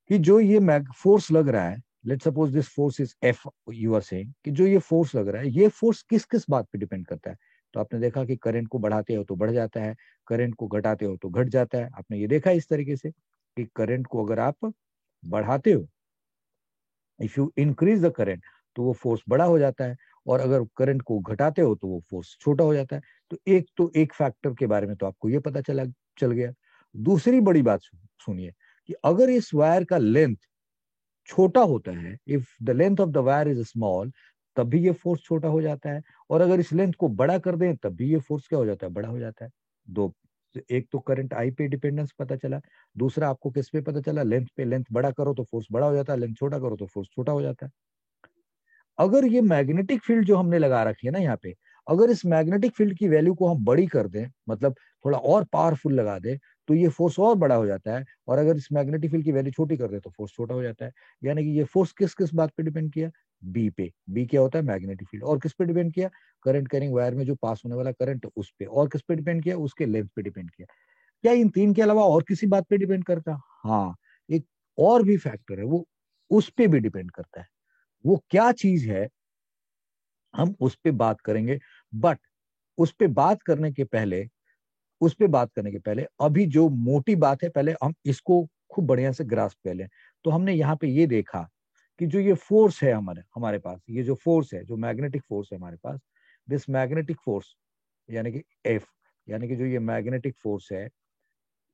कि जो ये फोर्स लग रहा है, let's suppose this force is F, you are saying कि जो ये फोर्स लग रहा है, ये फोर्स किस किस बात पे डिपेंड करता है. तो आपने देखा कि करंट को बढ़ाते हो तो बढ़ जाता है, करंट को घटाते हो तो घट जाता है. आपने ये देखा इस तरीके से कि करंट को अगर आप बढ़ाते हो, if you increase the current, तो वो फोर्स बड़ा हो जाता है, और अगर करंट को घटाते हो तो वो फोर्स छोटा हो जाता है. तो एक फैक्टर के बारे में तो आपको ये पता चल गया. दूसरी बड़ी बात सुनिए कि अगर इस वायर का लेंथ छोटा होता है, if the length of the wire is small, तब भी ये फोर्स छोटा हो जाता है, और अगर इस लेंथ को बड़ा कर दें तब भी ये फोर्स क्या हो जाता है, बड़ा हो जाता है. दो, एक तो करंट आई पे डिपेंडेंस पता चला, दूसरा आपको किस पे पता चला, लेंथ पे. लेंथ बड़ा करो तो फोर्स बड़ा हो जाता है, लेंथ छोटा करो तो फोर्स छोटा हो जाता है. अगर ये मैग्नेटिक फील्ड जो हमने लगा रखी है ना यहाँ पे, अगर इस मैग्नेटिक फील्ड की वैल्यू को हम बड़ी कर दें, मतलब थोड़ा और पावरफुल लगा दें, तो ये फोर्स और बड़ा हो जाता है, और अगर इस मैग्नेटिक फील्ड की वैल्यू छोटी कर दें तो फोर्स छोटा हो जाता है. यानी कि ये फोर्स किस किस बात पे डिपेंड किया, बी पे. बी क्या होता है, मैग्नेटिक फील्ड. और किस पे डिपेंड किया, करंट कैरिंग वायर में जो पास होने वाला करंट उस पे. और किस पे डिपेंड किया, उसके लेंथ पे डिपेंड किया. क्या इन तीन के अलावा और किसी बात पे डिपेंड करता, हाँ, एक और भी फैक्टर है, वो उस पे भी डिपेंड करता है. वो क्या चीज है, हम उस पे बात करेंगे. बट उस पे बात करने के पहले अभी जो मोटी बात है, पहले हम इसको खूब बढ़िया से ग्रास्प कर लें. तो हमने यहाँ पे ये देखा कि जो ये फोर्स है हमारे पास, ये जो फोर्स है, जो मैग्नेटिक फोर्स है हमारे पास, दिस मैग्नेटिक फोर्स यानी कि एफ, यानी कि जो ये मैग्नेटिक फोर्स है,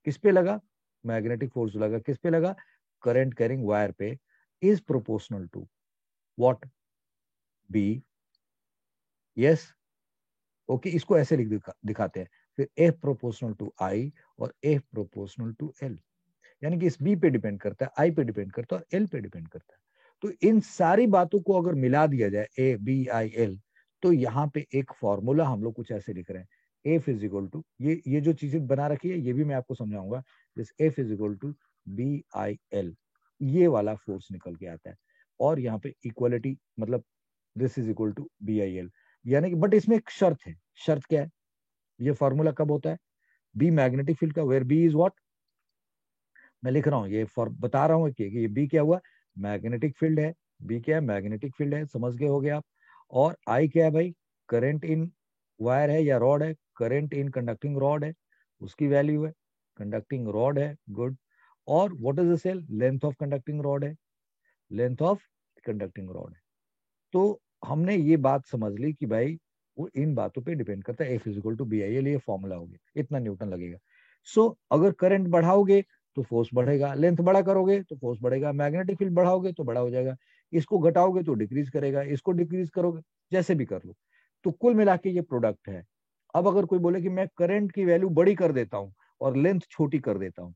किस पे लगा, मैग्नेटिक फोर्स लगा किस पे लगा, करंट कैरिंग वायर पे, is proportional to what, B. Yes, okay, इसको ऐसे दिखाते हैं. फिर एफ प्रोपोर्शनल टू आई और एफ प्रोपोर्शनल टू एल. यानी कि इस बी पे डिपेंड करता है, आई पे डिपेंड करता है, और एल पे डिपेंड करता है. तो इन सारी बातों को अगर मिला दिया जाए, ए बी आई एल, तो यहाँ पे एक फॉर्मूला हम लोग कुछ ऐसे लिख रहे हैं, एफ इज इक्वल टू, ये जो चीजें बना रखी है ये भी मैं आपको समझाऊंगा. This F is equal to B I L, ये वाला फोर्स निकल के आता है. और यहाँ पे इक्वलिटी, मतलब this is equal to B I L. यानी कि बट इसमें एक शर्त है. शर्त क्या है, ये फॉर्मूला कब होता है, बी मैग्नेटिक फील्ड का, वेयर बी इज व्हाट, मैं लिख रहा हूँ ये बता रहा हूँ कि ये बी क्या हुआ, मैग्नेटिक फील्ड है. बी क्या है, मैग्नेटिक फील्ड है, समझ गए होगे आप. और आई क्या है भाई, करंट इन वायर है या रॉड है, करंट इन कंडक्टिंग रॉड है, उसकी वैल्यू है, कंडक्टिंग रॉड है, गुड. और what is the cell, length of conducting rod है, लेंथ ऑफ कंडक्टिंग रॉड है. तो हमने ये बात समझ ली कि भाई वो इन बातों पे डिपेंड करता है, F is equal to B I L, ये फॉर्मूला हो गया, इतना न्यूटन लगेगा. सो अगर करंट बढ़ाओगे तो फोर्स बढ़ेगा, लेंथ बड़ा करोगे तो फोर्स बढ़ेगा, मैग्नेटिक फील्ड बढ़ाओगे तो बड़ा हो जाएगा, इसको घटाओगे तो डिक्रीज करेगा, इसको डिक्रीज करोगे, जैसे भी कर लो. तो कुल मिला के ये प्रोडक्ट है. अब अगर कोई बोले कि मैं करंट की वैल्यू बड़ी कर देता हूँ और लेंथ छोटी कर देता हूँ,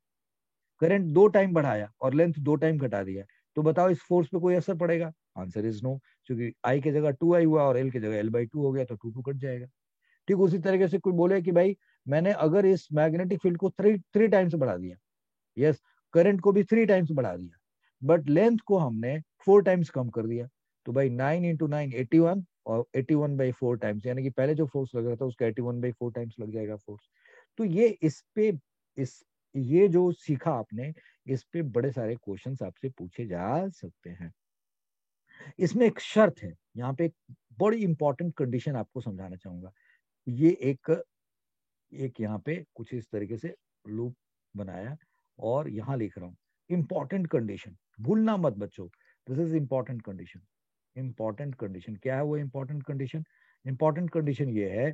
करंट 2 टाइम बढ़ाया और लेंथ 2 टाइम घटा दिया, तो बताओ इस फोर्स पे कोई असर पड़ेगा, आंसर इज नो. क्योंकि आई की जगह 2 आई हुआ और एल की जगह L/2 हो गया, तो 2 कट जाएगा. ठीक उसी तरीके से कोई बोले कि भाई मैंने अगर इस मैग्नेटिक फील्ड को थ्री टाइम्स बढ़ा दिया, यस, करंट को भी 3 टाइम्स बढ़ा दिया, बट लेंथ को हमने 4 टाइम्स कम कर दिया, तो भाई 9 × 9 81 और 81/4 टाइम्स, यानी कि पहले जो फोर्स लग रहा था उसका 81/4 टाइम्स लग जाएगा फोर्स। तो ये इस पे इस ये जो सीखा आपने, इस पे बड़े सारे क्वेश्चंस आपसे पूछे जा सकते हैं। इसमें एक शर्त है, यहाँ पे एक बड़ी इंपॉर्टेंट कंडीशन आपको समझाना चाहूंगा। ये एक यहाँ पे कुछ इस तरीके से लूप बनाया और यहाँ लिख रहा हूँ इंपॉर्टेंट कंडीशन, भूलना मत बच्चों, this is important condition. Important condition क्या है? वो इंपॉर्टेंट कंडीशन, इंपॉर्टेंट कंडीशन ये है,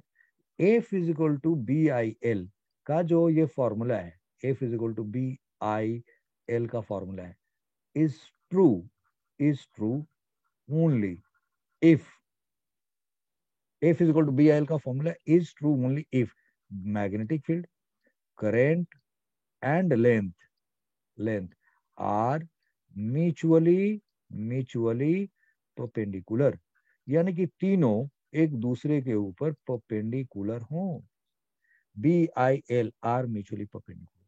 F is equal to BIL का जो ये फॉर्मूला है, F is equal to BIL का फॉर्मूला है, is true only if, F is equal to BIL का formula is true only if magnetic field, current and length are mutually perpendicular, यानी कि तीनों एक दूसरे के ऊपर परपेंडिकुलर हों। BIL are mutually perpendicular.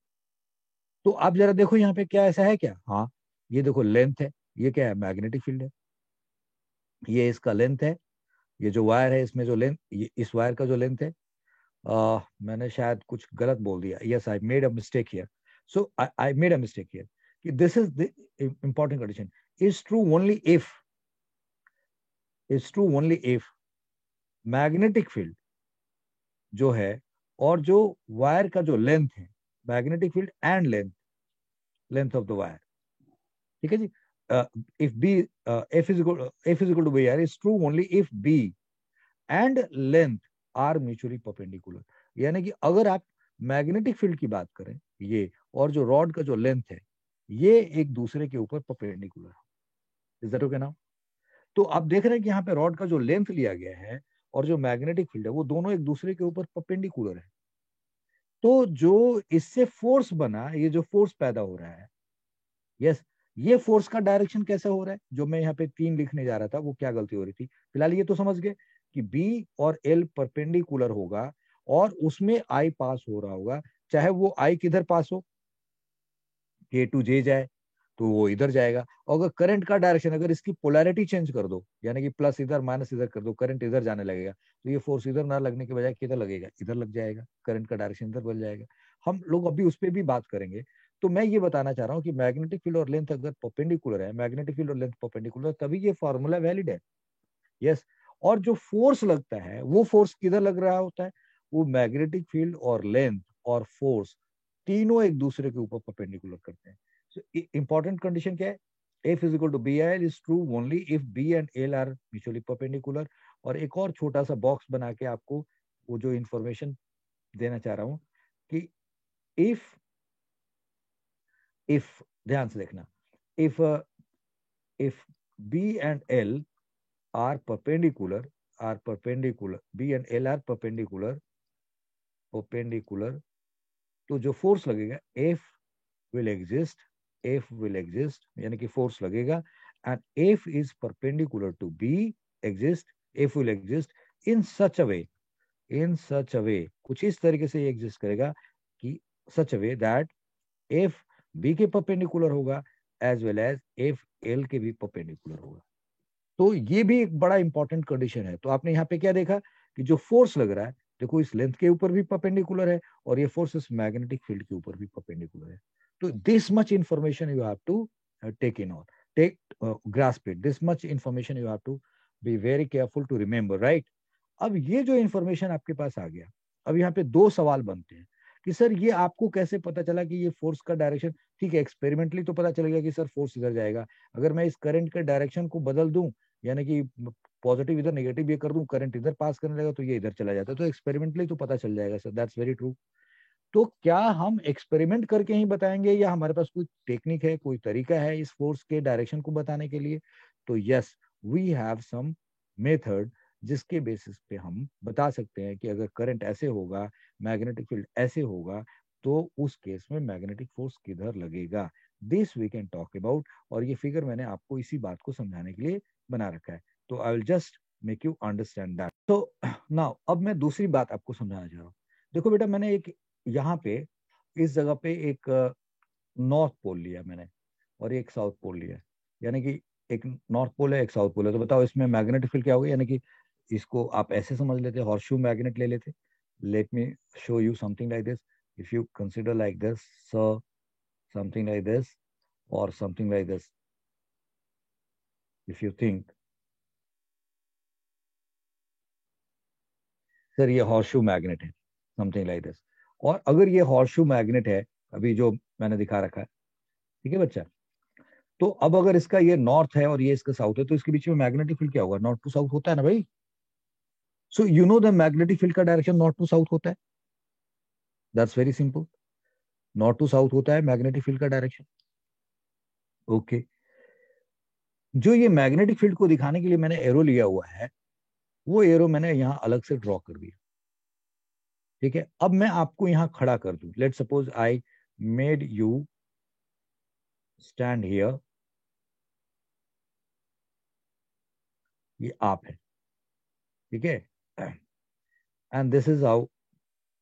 तो आप जरा देखो यहाँ पे क्या ऐसा है क्या? हाँ, ये देखो लेंथ है, ये क्या है? मैग्नेटिक फील्ड है, ये इसका लेंथ है, ये जो वायर है इसमें जो लेंथ, ये इस वायर का जो लेंथ है, मैंने शायद कुछ गलत बोल दिया, yes I made a mistake here, so I made a mistake here कि this is the important condition, is true only if magnetic field जो है और जो वायर का जो लेंथ है, magnetic field and length of the wire, ठीक है जी। If B F is equal to B R is true only if B and length are mutually perpendicular, यानी कि अगर आप मैग्नेटिक फील्ड की बात करें, ये और जो रॉड का जो लेंथ है ये एक दूसरे के ऊपर परपेंडिकुलर है। Is that okay now? तो आप देख रहे हैं कि यहाँ पे रॉड का जो लेंथ लिया गया है और जो मैग्नेटिक फील्ड है वो दोनों एक दूसरे के ऊपर परपेंडिकुलर है। तो जो इससे फोर्स बना, ये जो फोर्स पैदा हो रहा है, यस, ये फोर्स का डायरेक्शन कैसे हो रहा है? जो मैं यहाँ पे 3 लिखने जा रहा था वो क्या गलती हो रही थी? फिलहाल ये तो समझ गए कि बी और एल परपेंडिकुलर होगा और उसमें आई पास हो रहा होगा, चाहे वो आई किधर पास हो, के टू जे जाए तो वो इधर जाएगा। और अगर करंट का डायरेक्शन, अगर इसकी पोलैरिटी चेंज कर दो, यानी कि प्लस इधर माइनस इधर कर दो, करंट इधर जाने लगेगा, तो ये फोर्स इधर ना लगने के बजाय किधर लगेगा? इधर लग जाएगा, करंट का डायरेक्शन इधर बदल जाएगा। हम लोग अभी उस पर भी बात करेंगे। तो मैं ये बताना चाह रहा हूँ कि मैग्नेटिक फील्ड और लेंथ अगर परपेंडिकुलर है, मैग्नेटिक फील्ड और लेंथ परपेंडिकुलर, तभी ये फॉर्मूला वैलिड है। यस, और जो फोर्स लगता है वो फोर्स किधर लग रहा होता है? वो मैग्नेटिक फील्ड और लेंथ और फोर्स तीनों एक दूसरे के ऊपर परपेंडिकुलर करते हैं। इंपॉर्टेंट कंडीशन क्या है? F is equal to BIL is true only if B and L are mutually perpendicular। और एक और छोटा सा बॉक्स बना के आपको वो जो इंफॉर्मेशन देना चाह रहा हूं कि if ध्यान से देखना, if B and L are perpendicular, B and L are perpendicular, तो जो फोर्स लगेगा F will exist, यानी कि फोर्स लगेगा, and F is perpendicular to B exist, F will exist in such a way, कुछ इस तरीके से ये एग्जिस्ट करेगा कि such a way that F B के परपेंडिकुलर होगा as well as F L के भी परपेंडिकुलर होगा। तो ये भी एक बड़ा इंपॉर्टेंट कंडीशन है। तो आपने यहाँ पे क्या देखा कि जो फोर्स लग रहा है, देखो इस लेंथ के ऊपर भी परपेंडिकुलर है और ये फोर्स इस मैग्नेटिक फील्ड के ऊपर भी परपेंडिकुलर है। तो this much information you have to take in और grasp it, this much information you have to be very careful to remember, right? अब ये जो इंफॉर्मेशन आपके पास आ गया, अब यहाँ पे 2 सवाल बनते हैं कि सर ये आपको कैसे पता चला कि ये फोर्स का डायरेक्शन, ठीक है एक्सपेरिमेंटली तो पता चलेगा कि सर फोर्स इधर जाएगा, अगर मैं इस करंट के डायरेक्शन को बदल दूं, यानी कि पॉजिटिव इधर नेगेटिव ये कर दूं, करंट इधर पास करने लगा तो ये इधर चला जाता है, तो एक्सपेरिमेंटली तो पता चल जाएगा सर, दैट्स वेरी ट्रू। तो क्या हम एक्सपेरिमेंट करके ही बताएंगे या हमारे पास कोई टेक्निक है, कोई तरीका है इस फोर्स के डायरेक्शन को बताने के लिए? तो yes, we have some method जिसके बेसिस पे हम बता सकते हैं कि अगर करंट ऐसे होगा, मैग्नेटिक फील्ड ऐसे होगा, तो उस केस में मैग्नेटिक फोर्स किधर लगेगा। This we can talk about, और ये फिगर मैंने आपको इसी बात को समझाने के लिए बना रखा है। तो I will just make you understand that. तो नाउ अब मैं दूसरी बात आपको समझाना चाह रहा हूँ। देखो बेटा, मैंने एक यहाँ पे इस जगह पे एक नॉर्थ पोल लिया मैंने और एक साउथ पोल लिया, यानी कि एक नॉर्थ पोल है एक साउथ पोल है। तो बताओ इसमें मैग्नेटिक फील्ड क्या होगा, यानी कि इसको आप ऐसे समझ लेते, हॉर्सशू मैग्नेट ले लेते. Let me show you something like this. If you consider like this, so something like this or something like this. If you think, sir ये हॉर्सशू मैग्नेट है, समथिंग लाइक दिस. और अगर ये horseshoe magnet है, अभी जो मैंने दिखा रखा है, ठीक है बच्चा, तो अब अगर इसका ये नॉर्थ है और ये इसका साउथ है, तो इसके बीच में मैग्नेटिक फील्ड क्या होगा? नॉर्थ टू साउथ होता है ना भाई. So you know the magnetic field का डायरेक्शन नॉर्थ टू साउथ होता है. That's very simple. North to south होता है मैग्नेटिक फील्ड का डायरेक्शन. ओके. जो ये मैग्नेटिक फील्ड को दिखाने के लिए मैंने एरो लिया हुआ है, वो एरो मैंने यहां अलग से ड्रॉ कर दिया. ठीक है. अब मैं आपको यहां खड़ा कर दूं. Let suppose I made you stand here. ये आप है, ठीक है. एंड दिस इज हाउ,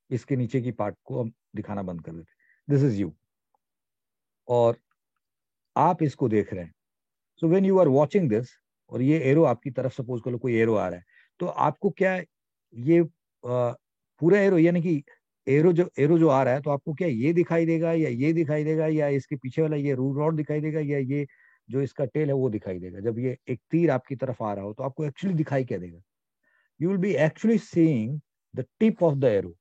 इसके नीचे की पार्ट को हम दिखाना बंद कर देते. दिस इज यू और आप इसको देख रहे हैं. So when you are watching this, और ये एरो आपकी तरफ, सपोज करो कोई एरो आ रहा है, तो आपको क्या ये पूरा एरो, यानी कि एरो जो आ रहा है, तो आपको क्या ये दिखाई देगा, या ये दिखाई देगा, या इसके पीछे वाला ये रूट रॉड दिखाई देगा, या ये जो इसका टेल है वो दिखाई देगा? जब ये एक तीर आपकी तरफ आ रहा हो, तो आपको एक्चुअली दिखाई क्या देगा? You will be actually seeing the tip of the arrow.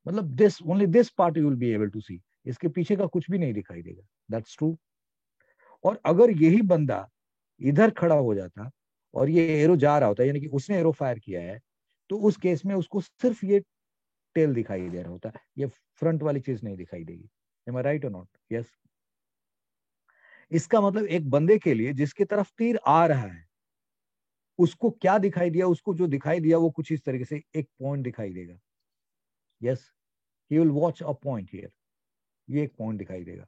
मतलब this, only this part you will be able to see. इसके पीछे का कुछ भी नहीं दिखाई देगा. That's true. और अगर यही बंदा इधर खड़ा हो जाता और ये एरो जा रहा होता, यानी कि उसने एरो फायर किया है, तो उस केस में उसको सिर्फ ये टेल दिखाई दे रहा होता, ये फ्रंट वाली चीज नहीं दिखाई देगी. एम आई राइट और नॉट? यस. इसका मतलब एक बंदे के लिए जिसकी तरफ तीर आ रहा है, उसको क्या दिखाई दिया? उसको जो दिखाई दिया वो कुछ इस तरीके से एक पॉइंट दिखाई देगा. Yes, he will watch a point here. ये एक पॉइंट दिखाई देगा.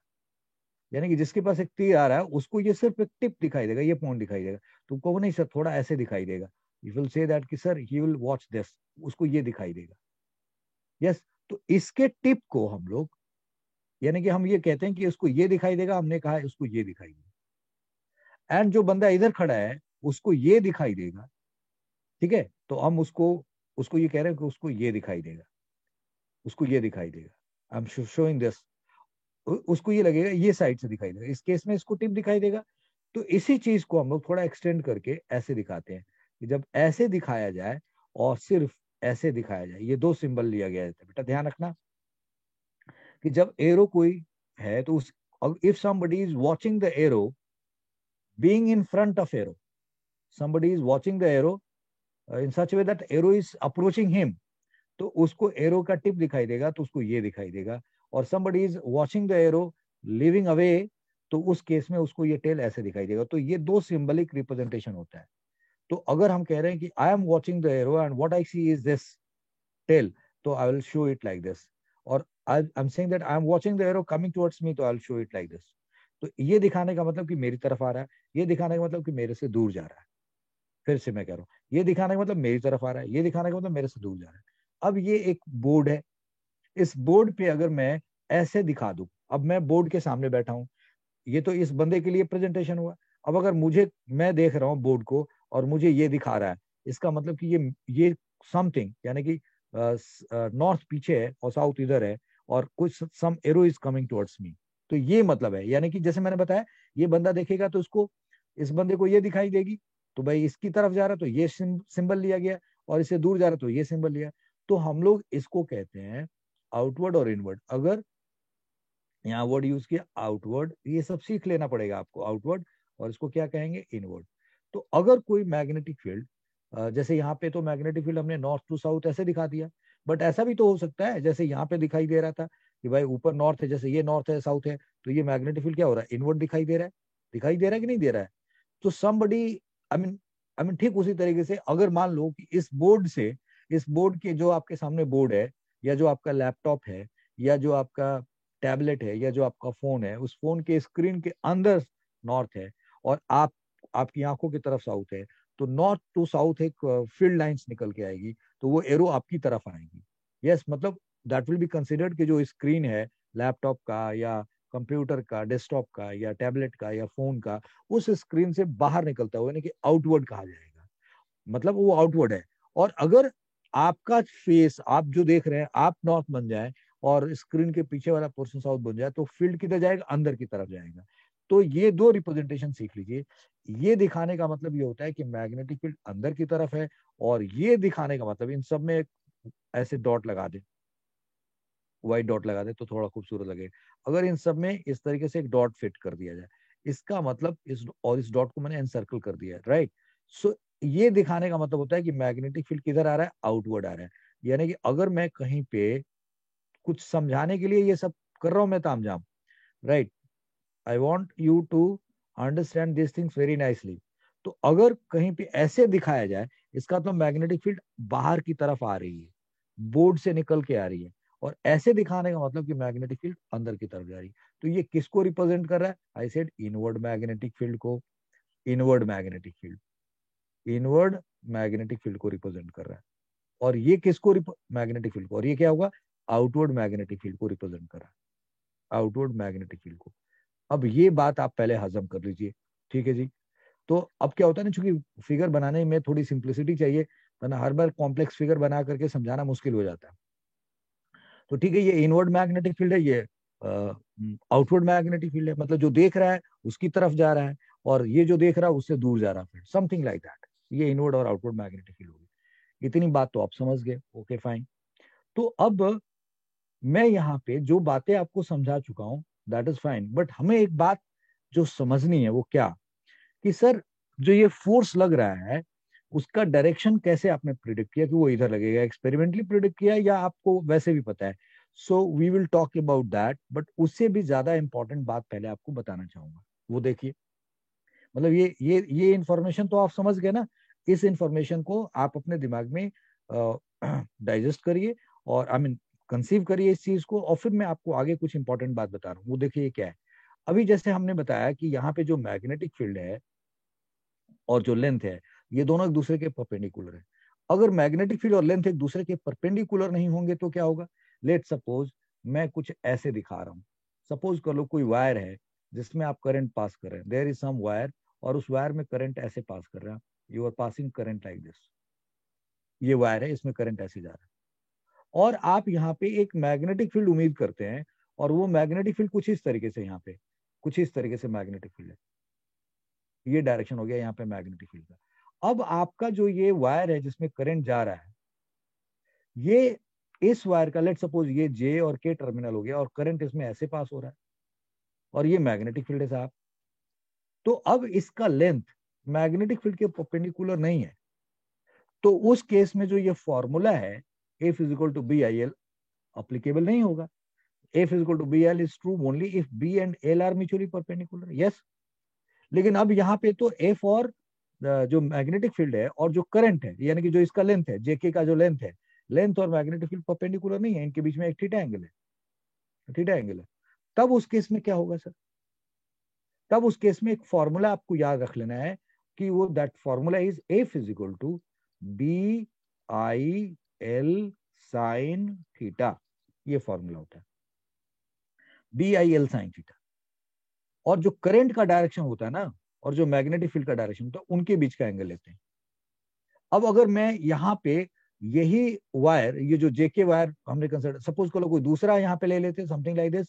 यानी कि जिसके पास एक तीर आ रहा है, उसको ये सिर्फ एक टिप दिखाई देगा, ये पॉइंट दिखाई देगा. तुमको नहीं सर, थोड़ा ऐसे दिखाई देगा. यू विल से दैट कि sir he will watch this, उसको ये दिखाई देगा. यस. तो इसके टिप को हम लोग, यानी कि हम ये कहते हैं कि उसको ये दिखाई देगा, हमने कहा है उसको ये दिखाई देगा. एंड जो बंदा इधर खड़ा है, उसको ये दिखाई देगा. ठीक है. तो हम उसको उसको ये कह रहे हैं कि उसको ये दिखाई देगा, उसको ये दिखाई देगा. I am showing this. उसको ये लगेगा ये साइड से दिखाई देगा. इस केस में इसको टिप दिखाई देगा. तो इसी चीज को हम लोग थोड़ा एक्सटेंड करके ऐसे दिखाते हैं कि जब ऐसे दिखाया जाए और सिर्फ ऐसे दिखाया जाए. ये दो सिंबल लिया गया है बेटा, ध्यान रखना कि जब एरो कोई है, तो उस, if somebody is watching the arrow being in front of arrow, somebody is watching the arrow in such a way that arrow is approaching him, तो उसको एरो का टिप दिखाई देगा, तो उसको ये दिखाई देगा. और somebody is watching the arrow living away, तो उस केस में उसको ये टेल ऐसे दिखाई देगा. तो ये दो सिंबलिक रिप्रेजेंटेशन होता है. तो अगर हम कह रहे हैं कि I am watching the arrow and what I see is this tail, तो I will show it like this. और I am saying that I am watching the arrow coming towards me, तो I will show it like this. तो ये दिखाने का मतलब कि मेरी तरफ आ रहा है, ये दिखाने का मतलब कि मेरे से दूर जा रहा है. फिर से मैं कह रहा हूँ, ये दिखाने का मतलब मेरी तरफ आ रहा है, ये दिखाने का मतलब मेरे से दूर जा रहा है. अब ये एक बोर्ड है. इस बोर्ड पे अगर मैं ऐसे दिखा दूं, अब मैं बोर्ड के सामने बैठा हूं, ये तो इस बंदे के लिए प्रेजेंटेशन हुआ. अब अगर मैं देख रहा हूं बोर्ड को और मुझे ये दिखा रहा है, इसका मतलब कि ये समथिंग, यानी कि नॉर्थ पीछे है और साउथ इधर है, और कुछ some arrow is coming towards me. तो ये मतलब है, यानी कि जैसे मैंने बताया, ये बंदा देखेगा तो उसको, इस बंदे को ये दिखाई देगी, तो भाई इसकी तरफ जा रहा तो ये सिंबल लिया गया, और इससे दूर जा रहा तो ये सिंबल लिया. तो हम लोग इसको कहते हैं आउटवर्ड और इनवर्ड. अगर यहाँ वर्ड यूज किया आउटवर्ड, ये सब सीख लेना पड़ेगा आपको, आउटवर्ड, और इसको क्या कहेंगे? इनवर्ड. तो अगर कोई मैग्नेटिक फील्ड, जैसे यहाँ पे तो मैग्नेटिक फील्ड हमने नॉर्थ टू साउथ ऐसे दिखा दिया, बट ऐसा भी तो हो सकता है जैसे यहाँ पे दिखाई दे रहा था कि भाई ऊपर नॉर्थ है, जैसे ये नॉर्थ है साउथ है, तो ये मैग्नेटिक फील्ड क्या हो रहा है? इनवर्ड दिखाई दे रहा है. दिखाई दे रहा है कि नहीं दे रहा है? तो समबडी, आई मीन ठीक उसी तरीके से अगर मान लो कि इस बोर्ड के, जो आपके सामने बोर्ड है, या जो आपका लैपटॉप है, या जो आपका टैबलेट है, या जो आपका फोन है, उस फोन के स्क्रीन के अंदर नॉर्थ है, और आपकी आंखों की तरफ साउथ है, तो नॉर्थ टू साउथ एक फील्ड लाइंस निकल के आएगी, तो वो एरो आपकी तरफ आएगी. यस, मतलब दैट विल बी कंसिडर्ड कि जो स्क्रीन है लैपटॉप का, या कंप्यूटर का, डेस्कटॉप का, या टैबलेट का, या फोन का, उस स्क्रीन से बाहर निकलता हुआ, यानी कि आउटवर्ड कहा जाएगा. मतलब वो आउटवर्ड है। और अगर आपका फेस, आप जो देख रहे हैं, आप नॉर्थ बन जाए और स्क्रीन के पीछे वाला पोर्शन साउथ बन जाए, तो फील्ड किधर जाएगा? अंदर की तरफ जाएगा। तो ये दो रिप्रेजेंटेशन सीख लीजिए। ये दिखाने का मतलब ये होता है कि मैग्नेटिक फील्ड अंदर की तरफ है, और ये दिखाने का मतलब इन सब में ऐसे डॉट लगा दे, व्हाइट डॉट लगा दे तो थोड़ा खूबसूरत लगे। अगर इन सब में इस तरीके से एक डॉट फिट कर दिया जाए, इसका मतलब इस डॉट को मैंने एनसर्कल कर दिया है, राइट। सो ये दिखाने का मतलब होता है कि मैग्नेटिक फील्ड किधर आ रहा है? आउटवर्ड आ रहा है। यानी कि अगर मैं कहीं पे कुछ समझाने के लिए ये सब कर रहा हूं मैं तामझाम, right, I want you to understand this things very nicely. तो अगर कहीं पे ऐसे दिखाया जाए, इसका मतलब मैग्नेटिक फील्ड बाहर की तरफ आ रही है, बोर्ड से निकल के आ रही है। और ऐसे दिखाने का मतलब कि मैग्नेटिक फील्ड अंदर की तरफ जा रही है। तो ये किसको रिप्रेजेंट कर रहा है? I said inward magnetic field को। Inward magnetic field, inward magnetic field को रिप्रेजेंट कर रहा है। और ये किसको? मैग्नेटिक फील्ड को। और ये क्या होगा? आउटवर्ड मैग्नेटिक फील्ड को रिप्रेजेंट कर रहा है, आउटवर्ड मैग्नेटिक फील्ड को। अब ये बात आप पहले हजम कर लीजिए, ठीक है जी। तो अब क्या होता है ना, चूंकि फिगर बनाने में थोड़ी सिंप्लिसिटी चाहिए, वरना हर बार कॉम्प्लेक्स फिगर बना करके समझाना मुश्किल हो जाता है। तो ठीक है, ये इनवर्ड मैग्नेटिक फील्ड है, ये आउटवर्ड मैग्नेटिक फील्ड है, मतलब जो देख रहा है उसकी तरफ जा रहा है, और ये जो देख रहा है उससे दूर जा रहा है, समथिंग लाइक दैट। ये इनवर्ड और आउटवर्ड मैग्नेटिक फील्ड होगी। इतनी बात तो आप समझ गए, ओके फाइन। तो अब मैं यहाँ पे जो बातें आपको समझा चुका हूँ, दैट इज फाइन, बट हमें एक बात जो समझनी है, वो क्या, कि सर जो ये फोर्स लग रहा है, उसका डायरेक्शन कैसे आपने प्रिडिक्ट किया कि वो इधर लगेगा? एक्सपेरिमेंटली प्रिडिक्ट किया या आपको वैसे भी पता है? So we will talk about that, but उससे भी ज्यादा इंपॉर्टेंट बात पहले आपको बताना चाहूंगा। वो देखिए, मतलब ये इंफॉर्मेशन तो आप समझ गए ना। इस इंफॉर्मेशन को आप अपने दिमाग में डाइजेस्ट करिए, और आई मीन कंसीव करिए इस चीज को, और फिर मैं आपको आगे कुछ इंपॉर्टेंट बात बता रहा हूँ। वो देखिए क्या है। अभी जैसे हमने बताया कि यहाँ पे जो मैग्नेटिक फील्ड है और जो लेंथ है, ये दोनों एक दूसरे के परपेंडिकुलर है। अगर मैग्नेटिक फील्ड और लेंथ एक दूसरे के परपेंडिकुलर नहीं होंगे तो क्या होगा? लेट सपोज मैं कुछ ऐसे दिखा रहा हूँ। सपोज कर लो कोई वायर है जिसमें आप करंट पास कर रहे हैं, देयर इज सम वायर, और उस वायर में करंट ऐसे पास कर रहा है, you are passing current like this. ये वायर है, इसमें करंट ऐसे जा रहा है, और आप यहाँ पे एक मैग्नेटिक फील्ड उम्मीद करते हैं, और वो मैग्नेटिक फील्ड कुछ इस तरीके से, यहाँ पे कुछ इस तरीके से मैग्नेटिक फील्ड है। ये डायरेक्शन हो गया यहाँ पे मैग्नेटिक फील्ड का। अब आपका जो ये वायर है जिसमें करंट जा रहा है, ये इस वायर का लेट सपोज ये जे और के टर्मिनल हो गया, और करंट इसमें ऐसे पास हो रहा है, और ये मैग्नेटिक फील्ड है साहब। तो अब इसका लेंथ मैग्नेटिक फील्ड के परपेंडिकुलर नहीं है। तो उस केस में जो ये फॉर्मूला है, F is equal to B I L, applicable नहीं होगा। F is equal to B L is true only if B and L are mutually perpendicular, yes. लेकिन अब यहाँ पे तो एफ और जो मैग्नेटिक फील्ड है और जो करंट है, यानी कि जो इसका लेंथ है, जेके का जो लेंथ है, लेंथ और मैग्नेटिक फील्ड परपेंडिकुलर नहीं है, इनके बीच में एक थीटा एंगल है, थीटा एंगल है। तब उस केस में क्या होगा सर? तब उस केस में एक फॉर्मूला आपको याद रख लेना है, कि वो that formula is F is equal to B I L sine theta. ये फॉर्मूला होता है, B I L sine theta. और जो करंट का डायरेक्शन होता है ना, और जो मैग्नेटिक फील्ड का डायरेक्शन होता है, उनके बीच का एंगल लेते हैं। अब अगर मैं यहाँ पे यही वायर, ये जो जेके वायर हमने कंसिडर, सपोज करो कोई दूसरा यहाँ पे ले लेते, something like this,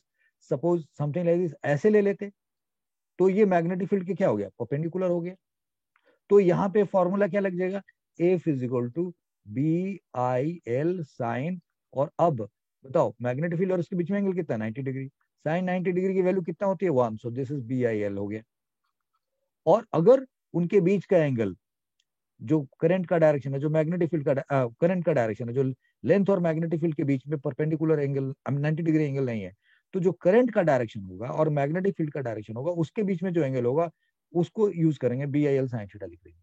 suppose something like this, ऐसे ले लेते, तो ये मैग्नेटिक फील्ड के क्या हो गया? परपेंडिकुलर हो गया। तो यहाँ पे फॉर्मूला क्या लग जाएगा? F is equal to B I L sine, और अब बताओ मैग्नेटिक फील्ड और इसके बीच में एंगल कितना? 90 डिग्री। साइन 90 डिग्री की वैल्यू कितना होती है? 1, so this is B I L हो गया। और अगर उनके बीच का एंगल, जो करंट का डायरेक्शन है, जो मैग्नेटिक फील्ड का करंट का डायरेक्शन है, जो लेंथ और मैग्नेटिक फील्ड के बीच में परपेंडिकुलर एंगल 90 डिग्री एंगल नहीं है, तो जो करंट का डायरेक्शन होगा और मैग्नेटिक फील्ड का डायरेक्शन होगा, उसके बीच में जो एंगल होगा, उसको यूज करेंगे B I L sine theta लिख देंगे।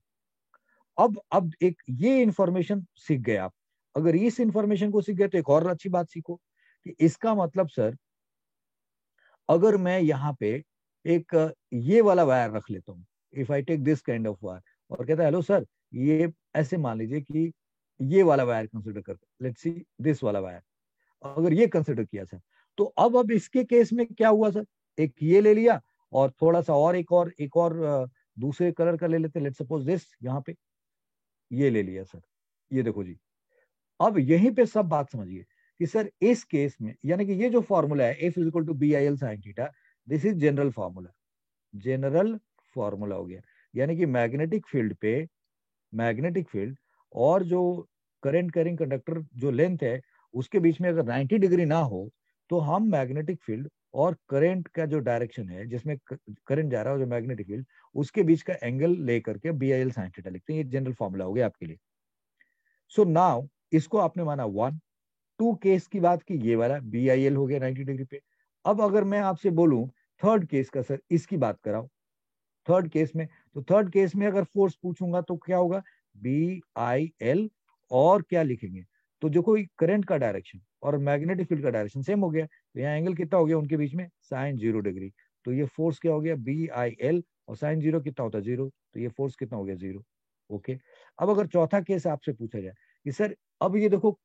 अब एक ये इंफॉर्मेशन सीख गए आप। अगर इस इंफॉर्मेशन को सीख गए तो एक और अच्छी बात सीखो, कि इसका मतलब सर, अगर मैं यहाँ पे एक ये वाला वायर रख लेता हूँ, if I take this kind of wire, और कहता है हेलो सर, ये ऐसे मान लीजिए कि ये वाला वायर कंसिडर करते, लेट्स सी दिस वाला वायर, अगर ये कंसिडर किया सर, तो अब इसके केस में क्या हुआ सर? एक ये ले लिया, और थोड़ा सा और एक और दूसरे कलर का ले लेते, लेट्स सपोज दिस यहाँ पे, ये ले लिया सर, ये देखो जी। अब यहीं पे सब बात समझिए कि सर इस केस में यानी कि ये जो फॉर्मूला है F equal to BIL sin theta, this is general formula, general formula हो गया। यानी कि मैग्नेटिक फील्ड पे, मैग्नेटिक फील्ड और जो करंट कैरिंग कंडक्टर जो लेंथ है उसके बीच में अगर 90 डिग्री ना हो तो हम मैग्नेटिक फील्ड और करंट का जो डायरेक्शन है जिसमें करंट जा रहा है जो मैग्नेटिक फील्ड उसके बीच का एंगल लेकर के BIL sin थीटा लिखते हैं। ये जनरल फॉर्मूला हो गया आपके लिए। सो नाउ इसको आपने माना 1, 2 केस की बात की, ये वाला BIL हो गया 90 डिग्री पे। अब अगर मैं आपसे बोलूं थर्ड केस का, सर इसकी बात कराओ थर्ड केस में, तो थर्ड केस में अगर फोर्स पूछूंगा तो क्या होगा, BIL और क्या लिखेंगे, तो जो कोई करंट का डायरेक्शन और मैग्नेटिक फील्ड का डायरेक्शन सेम हो गया, तो यहाँ एंगल कितना हो गया उनके बीच में, sin 0 डिग्री। तो ये फोर्स क्या हो गया, BIL और sin 0 कितना होता है 0, तो ये फोर्स कितना हो गया 0। ओके। अब अगर चौथा केस आपसे पूछा जाए कि सर अब ये देखो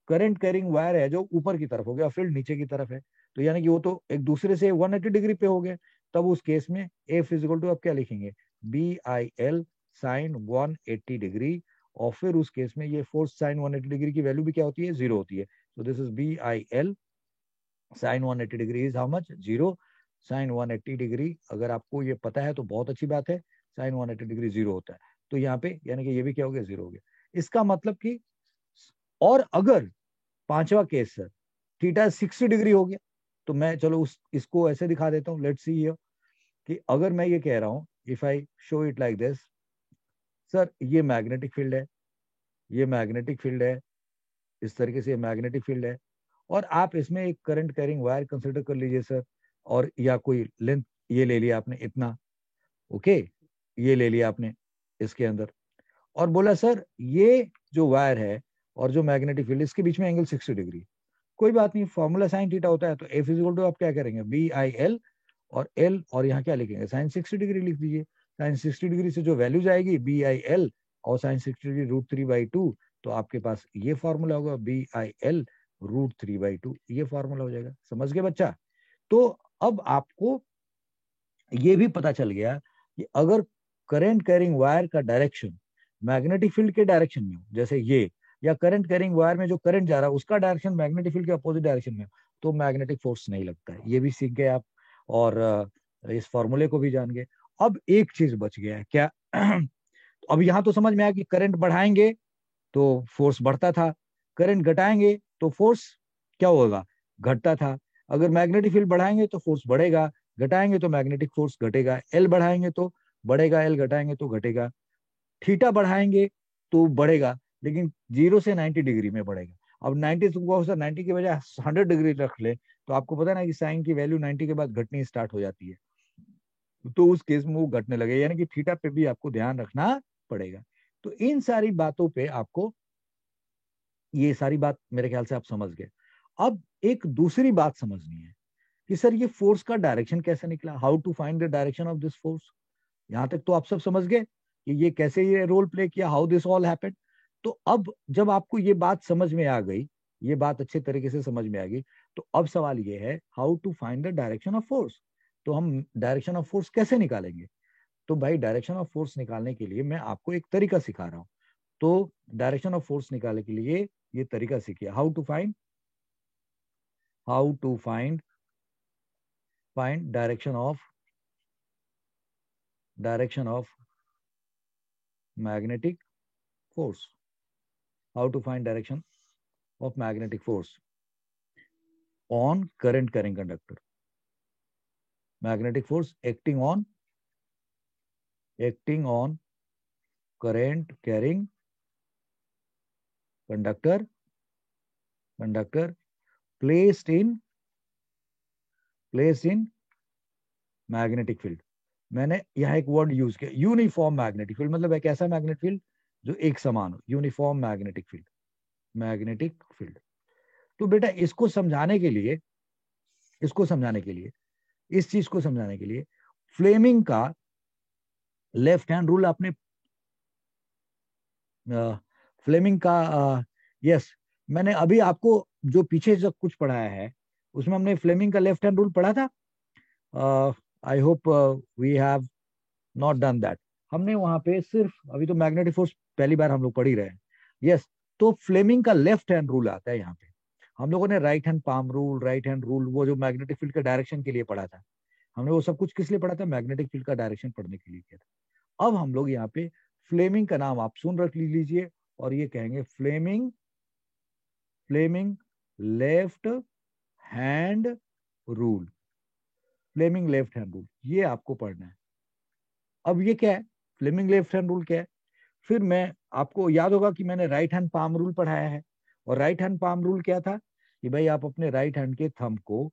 करंट कैरिंग वायर है जो ऊपर की तरफ हो गया, फील्ड नीचे की तरफ है, तो यानी कि वो तो एक दूसरे से 180 डिग्री पे हो गए, तब उस केस में F इज इक्वल टू, अब क्या लिखेंगे, BIL sin 180 डिग्री, और फिर उस केस में ये फोर्स sin 180 डिग्री की वैल्यू भी क्या होती है, 0 होती है। तो this is BIL sin 180 degree is how much, 0। sin 180 degree अगर आपको ये पता है तो बहुत अच्छी बात है, sin 180 डिग्री 0 होता है, तो यहाँ पे यानी कि ये भी क्या हो गया, 0 हो गया। इसका मतलब कि, और अगर पांचवा केस सर थीटा 60 डिग्री हो गया, तो मैं चलो इसको ऐसे दिखा देता हूँ, लेट्स सी हियर कि अगर मैं ये कह रहा हूं, if I show it like this, sir ये मैग्नेटिक फील्ड है, ये मैग्नेटिक फील्ड है, इस तरीके से ये मैग्नेटिक फील्ड है, और आप इसमें एक करंट कैरिंग वायर कंसिडर कर लीजिए सर, और या कोई लेंथ ये ले लिया आपने इतना, ओके, ये ले लिया आपने इसके अंदर, और बोला सर ये जो वायर है और जो मैग्नेटिक फील्ड इसके बीच में एंगल 60 डिग्री, कोई बात नहीं, फॉर्मूला sin थीटा होता है, तो F इज इक्वल टू आप क्या करेंगे, BIL और L, और यहाँ क्या लिखेंगे, sin 60 डिग्री लिख दीजिए। sin 60 डिग्री से जो वैल्यू जाएगी BIL और sin 60 डिग्री √3/2, तो आपके पास ये फॉर्मूला होगा BIL √3/2, ये फॉर्मूला हो जाएगा। समझ गए बच्चा? तो अब आपको ये भी पता चल गया कि अगर करंट कैरिंग वायर का डायरेक्शन मैग्नेटिक फील्ड के डायरेक्शन में हो, जैसे ये, या करंट कैरिंग वायर में जो करंट जा रहा है उसका डायरेक्शन मैग्नेटिक फील्ड के अपोजिट डायरेक्शन में हो, तो मैग्नेटिक फोर्स नहीं लगता है। ये भी सीख गए आप, और इस फॉर्मूले को भी जान गए। अब एक चीज बच गया है क्या अब यहां तो समझ में आया कि करंट बढ़ाएंगे तो फोर्स बढ़ता था, करंट घटाएंगे तो फोर्स क्या होगा, घटता था। अगर मैग्नेटिक फील्ड बढ़ाएंगे तो फोर्स बढ़ेगा, घटाएंगे तो मैग्नेटिक फोर्स घटेगा। एल बढ़ाएंगे तो बढ़ेगा, एल घटाएंगे तो घटेगा। थीटा बढ़ाएंगे तो बढ़ेगा, लेकिन 0 से 90 डिग्री में बढ़ेगा। अब 90 तुमको सर 90 की बजाय 100 डिग्री रख ले, तो आपको पता ना कि साइन की वैल्यू 90 के बाद घटनी स्टार्ट हो जाती है, तो उस केस में वो घटने लगे, यानी कि थीटा पे भी आपको ध्यान रखना पड़ेगा। तो इन सारी बातों पे आपको, ये सारी बात मेरे ख्याल से आप समझ गए। अब एक दूसरी बात समझनी है कि सर ये फोर्स का डायरेक्शन कैसे निकला, how to find the direction of this force. यहां तक तो आप सब समझ गए कि ये कैसे ये रोल प्ले किया, हाउ दिस ऑल हैपेंड। तो अब जब आपको ये बात समझ में आ गई, ये बात अच्छे तरीके से समझ में आ गई, तो अब सवाल ये है how to find the direction of force. तो हम डायरेक्शन ऑफ फोर्स कैसे निकालेंगे? तो भाई डायरेक्शन ऑफ फोर्स निकालने के लिए मैं आपको एक तरीका सिखा रहा हूं। तो डायरेक्शन ऑफ फोर्स निकालने के लिए ये तरीका सीखिए, how to find direction of magnetic force. How to find direction of magnetic force on current carrying conductor. Magnetic force acting on current carrying conductor placed in magnetic field. मैंने यहाँ एक word use किया, uniform magnetic field, मतलब एक ऐसा magnetic field जो एक समान हो, यूनिफॉर्म मैग्नेटिक फील्ड। तो बेटा इसको समझाने के लिए, इस चीज को समझाने के लिए फ्लेमिंग का लेफ्ट हैंड रूल आपने, फ्लेमिंग का, यस, मैंने अभी आपको जो पीछे जो कुछ पढ़ाया है उसमें हमने फ्लेमिंग का लेफ्ट हैंड रूल पढ़ा था। I hope we have not done that. हमने वहां पे सिर्फ, अभी तो मैग्नेटिक फोर्स पहली बार हम लोग पढ़ ही रहे हैं। यस, तो फ्लेमिंग का लेफ्ट हैंड रूल आता है यहाँ पे। हम लोगों ने right hand palm rule, right hand rule, वो जो मैग्नेटिक फील्ड के डायरेक्शन के लिए पढ़ा था, हमने वो सब कुछ किस लिए पढ़ा था? मैग्नेटिक फील्ड का डायरेक्शन पढ़ने के लिए किया था। अब हम लोग यहाँ पे फ्लेमिंग का नाम आप सुन रख लीजिए, और ये कहेंगे Fleming left hand rule, Fleming left hand rule, ये आपको पढ़ना है। अब ये क्या है? फ्लेमिंग लेफ्ट हैंड रूल क्या है? फिर मैं आपको याद होगा कि मैंने राइट हैंड पाम रूल पढ़ाया है, और राइट हैंड पाम रूल क्या था कि भाई आप अपने राइट हैंड के थंब को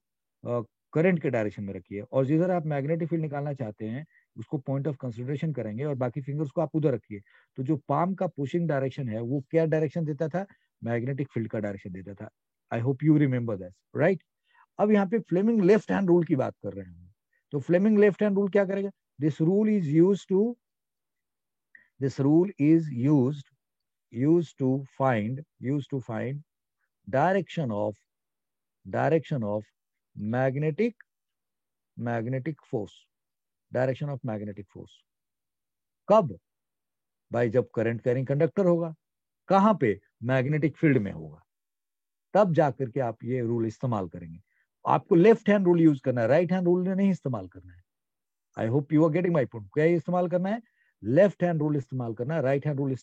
करंट के डायरेक्शन में रखिए, और जिधर आप मैग्नेटिक फील्ड निकालना चाहते हैं उसको पॉइंट ऑफ कंसिडरेशन करेंगे, और बाकी फिंगर्स को आप उधर रखिए। तो जो पाम का पुशिंग डायरेक्शन है वो क्या डायरेक्शन देता था? मैग्नेटिक फील्ड का डायरेक्शन देता था। I hope you remember that, right? अब यहाँ पे फ्लेमिंग लेफ्ट हैंड रूल की बात कर रहे हैं। तो फ्लेमिंग लेफ्ट हैंड रूल क्या करेगा? This rule is used to find direction of magnetic force, direction of magnetic force। कब? भाई जब करंट कैरिंग कंडक्टर होगा। कहां पे? मैग्नेटिक फील्ड में होगा, तब जाकर के आप ये रूल इस्तेमाल करेंगे। आपको लेफ्ट हैंड रूल यूज करना है, राइट हैंड रूल नहीं इस्तेमाल करना है। I hope you are getting my point. क्या इस्तेमाल करना है? लेफ्ट हैंड रूल इस्तेमाल करना है, राइट हैंड रूल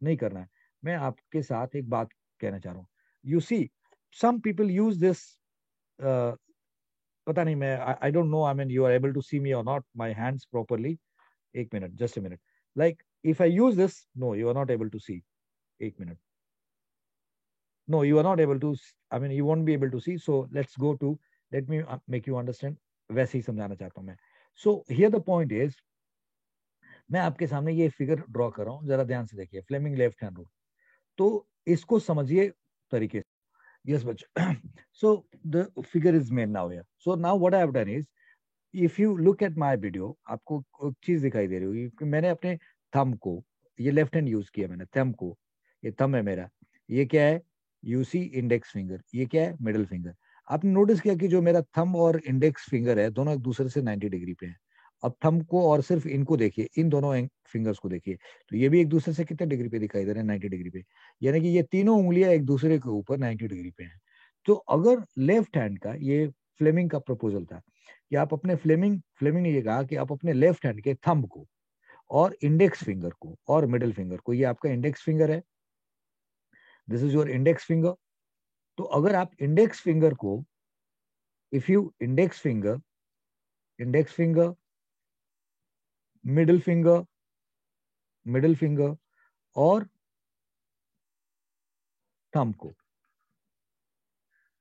नहीं करना है। मैं आपके साथ एक बात कहना चाह रहा हूँ। You see some people use this, पता नहीं, मैं I don't know, I mean you are able to see me और नॉट, माय हैंड्स प्रॉपरली। एक minute, just a minute. Like if I use this, no you are not able to see. एक minute, no you are not able to, I mean you won't be able to see, so let me make you understand। वैसे ही समझाना चाहता हूं मैं। so here the point is, मैं आपके सामने ये फिगर ड्रॉ कर रहा हूं, जरा ध्यान से देखिए, फ्लेमिंग लेफ्ट हैंड रूल। तो इसको समझिए तरीके से। यस बच्चों, so the figure is made now here। so now what I have done is, if you look at my video, आपको एक चीज दिखाई दे रही होगी कि मैंने अपने थंब को, ये लेफ्ट हैंड यूज किया मैंने, थंब को, ये थंब है मेरा, ये क्या है? यूसी इंडेक्स फिंगर, ये क्या है? Middle finger. आपने नोटिस किया कि जो मेरा थंब और इंडेक्स फिंगर है दोनों एक दूसरे से 90 डिग्री पे हैं। अब थंब को और सिर्फ इनको देखिए, इन दोनों फिंगर्स को देखिए, तो ये भी एक दूसरे से कितने डिग्री पे दिखाई दे रहे हैं? 90 डिग्री पे। यानी कि ये तीनों उंगलियां एक दूसरे के ऊपर 90 डिग्री पे हैं। तो अगर लेफ्ट हैंड का, ये फ्लेमिंग का प्रपोजल था कि आप अपने फ्लेमिंग ने ये कहा कि आप अपने लेफ्ट हैंड के थंब को और इंडेक्स फिंगर को और मिडिल फिंगर को, ये आपका इंडेक्स फिंगर है, this is your index finger. तो अगर आप इंडेक्स फिंगर को, if you index finger, middle finger और थंब को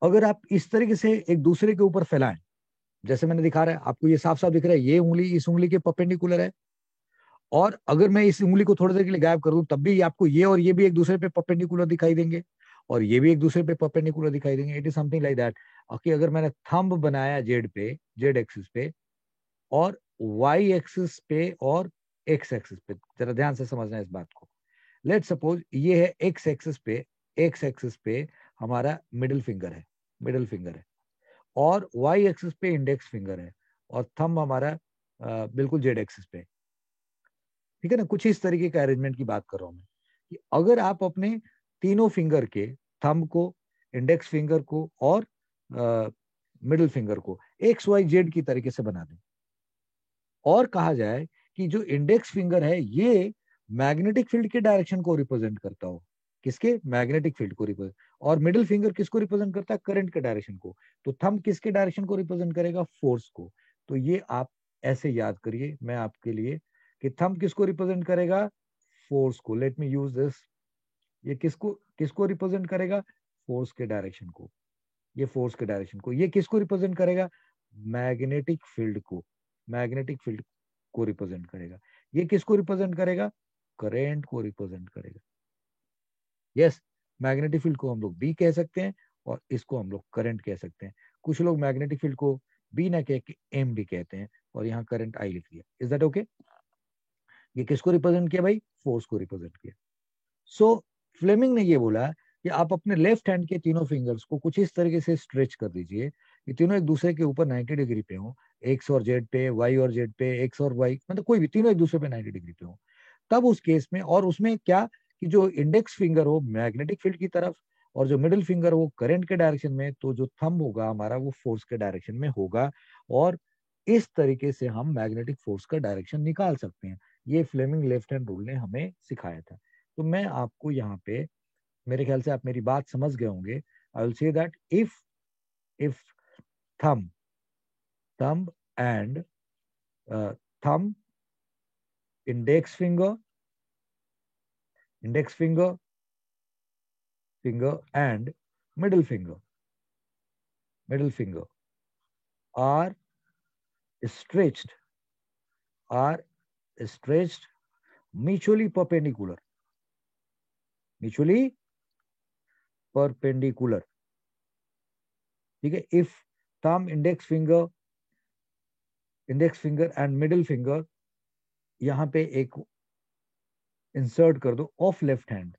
अगर आप इस तरीके से एक दूसरे के ऊपर फैलाएं, जैसे मैंने दिखा रहा है आपको, ये साफ साफ दिख रहा है, ये उंगली इस उंगली के परपेंडिकुलर है, और अगर मैं इस उंगली को थोड़ी देर के लिए गायब कर दूं तब भी आपको ये और ये भी एक दूसरे पे परपेंडिकुलर दिखाई देंगे, और ये भी एक दूसरे पे परपेंडिकुलर दिखाई देंगे। It is something like that. Okay, अगर मैंने थंब बनाया जेड एक्सिस पे, और वाई एक्सिस पे और एक्स एक्सिस पे, जरा ध्यान से समझना इस बात को। लेट्स सपोज ये है एक्स एक्सिस पे हमारा मिडिल फिंगर है, और वाई एक्सिस पे इंडेक्स फिंगर है, और थंब हमारा बिल्कुल जेड एक्सिस पे। ठीक है ना? कुछ इस तरीके का अरेंजमेंट की बात कर रहा हूं मैं, कि अगर आप अपने तीनों फिंगर के, थंब को, इंडेक्स फिंगर को और मिडिल फिंगर को एक्स वाई जेड की तरीके से बना दें, और कहा जाए कि जो इंडेक्स फिंगर है ये मैग्नेटिक फील्ड के डायरेक्शन को रिप्रेजेंट करता हो, किसके? मैग्नेटिक फील्ड को रिप्रेजेंट, और मिडिल फिंगर किसको रिप्रेजेंट करता है? करंट के डायरेक्शन को। तो थंब किसके डायरेक्शन को रिप्रेजेंट करेगा? फोर्स को। तो ये आप ऐसे याद करिए मैं आपके लिए, कि थंब किसको रिप्रेजेंट करेगा? फोर्स को। Let me use this. ये किसको रिप्रेजेंट करेगा? फोर्स के डायरेक्शन को। ये फोर्स के डायरेक्शन को। ये किसको रिप्रेजेंट करेगा? मैग्नेटिक फील्ड को रिप्रेजेंट करेगा। ये किसको रिप्रेजेंट करेगा? करंट को रिप्रेजेंट करेगा। यस, मैग्नेटिक फील्ड को हम लोग बी कह सकते हैं, और इसको हम लोग करंट कह सकते हैं। कुछ लोग मैग्नेटिक फील्ड को बी ना कह के एम भी कहते हैं, और यहाँ करंट आई लिख दिया। Is that okay? ये किसको रिप्रेजेंट किया भाई? फोर्स को रिप्रेजेंट किया। सो फ्लेमिंग ने ये बोला कि आप अपने लेफ्ट हैंड के तीनों फिंगर्स को कुछ इस तरीके से स्ट्रेच कर दीजिए कि तीनों एक दूसरे के ऊपर 90 डिग्री पे हो, एक्स और जेड पे, वाई और जेड पे, एक्स और वाई, मतलब कोई भी, तीनों एक दूसरे पे 90 डिग्री पे हो। तब उस केस में, और उसमें क्या कि जो इंडेक्स फिंगर हो मैग्नेटिक फील्ड की तरफ और जो मिडिल फिंगर वो करंट के डायरेक्शन में, तो जो थंब होगा हमारा वो फोर्स के डायरेक्शन में होगा। और इस तरीके से हम मैग्नेटिक फोर्स का डायरेक्शन निकाल सकते हैं। ये फ्लेमिंग लेफ्ट हैंड रूल ने हमें सिखाया था। तो मैं आपको यहाँ पे, मेरे ख्याल से आप मेरी बात समझ गए होंगे। I will say that if thumb thumb and thumb, index finger finger and middle finger are stretched mutually perpendicular ठीक है। if thumb, index finger and middle finger, यहाँ पे एक इंसर्ट कर दो ऑफ लेफ्ट हैंड,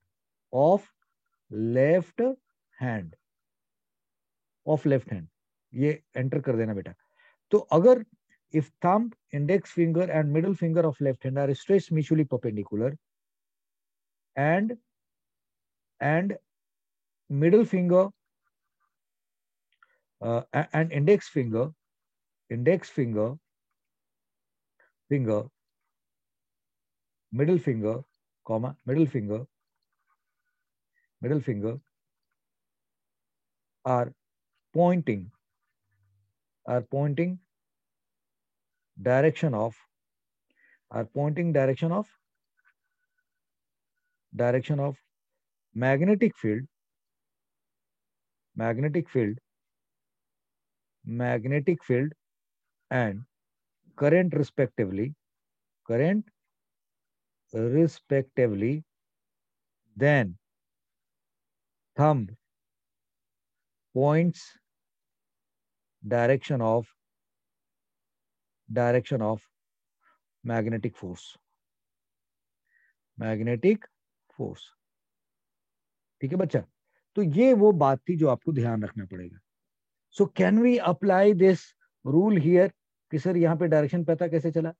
ये एंटर कर देना बेटा। तो अगर if thumb, index finger and middle finger of left hand are stretched mutually perpendicular and middle finger and index finger middle finger are pointing direction of magnetic field and current respectively, then thumb points direction of magnetic force ठीक है बच्चा। तो ये वो बात थी जो आपको ध्यान रखना पड़ेगा। So can we apply this rule here कि सर यहाँ पे डायरेक्शन पता कैसे चला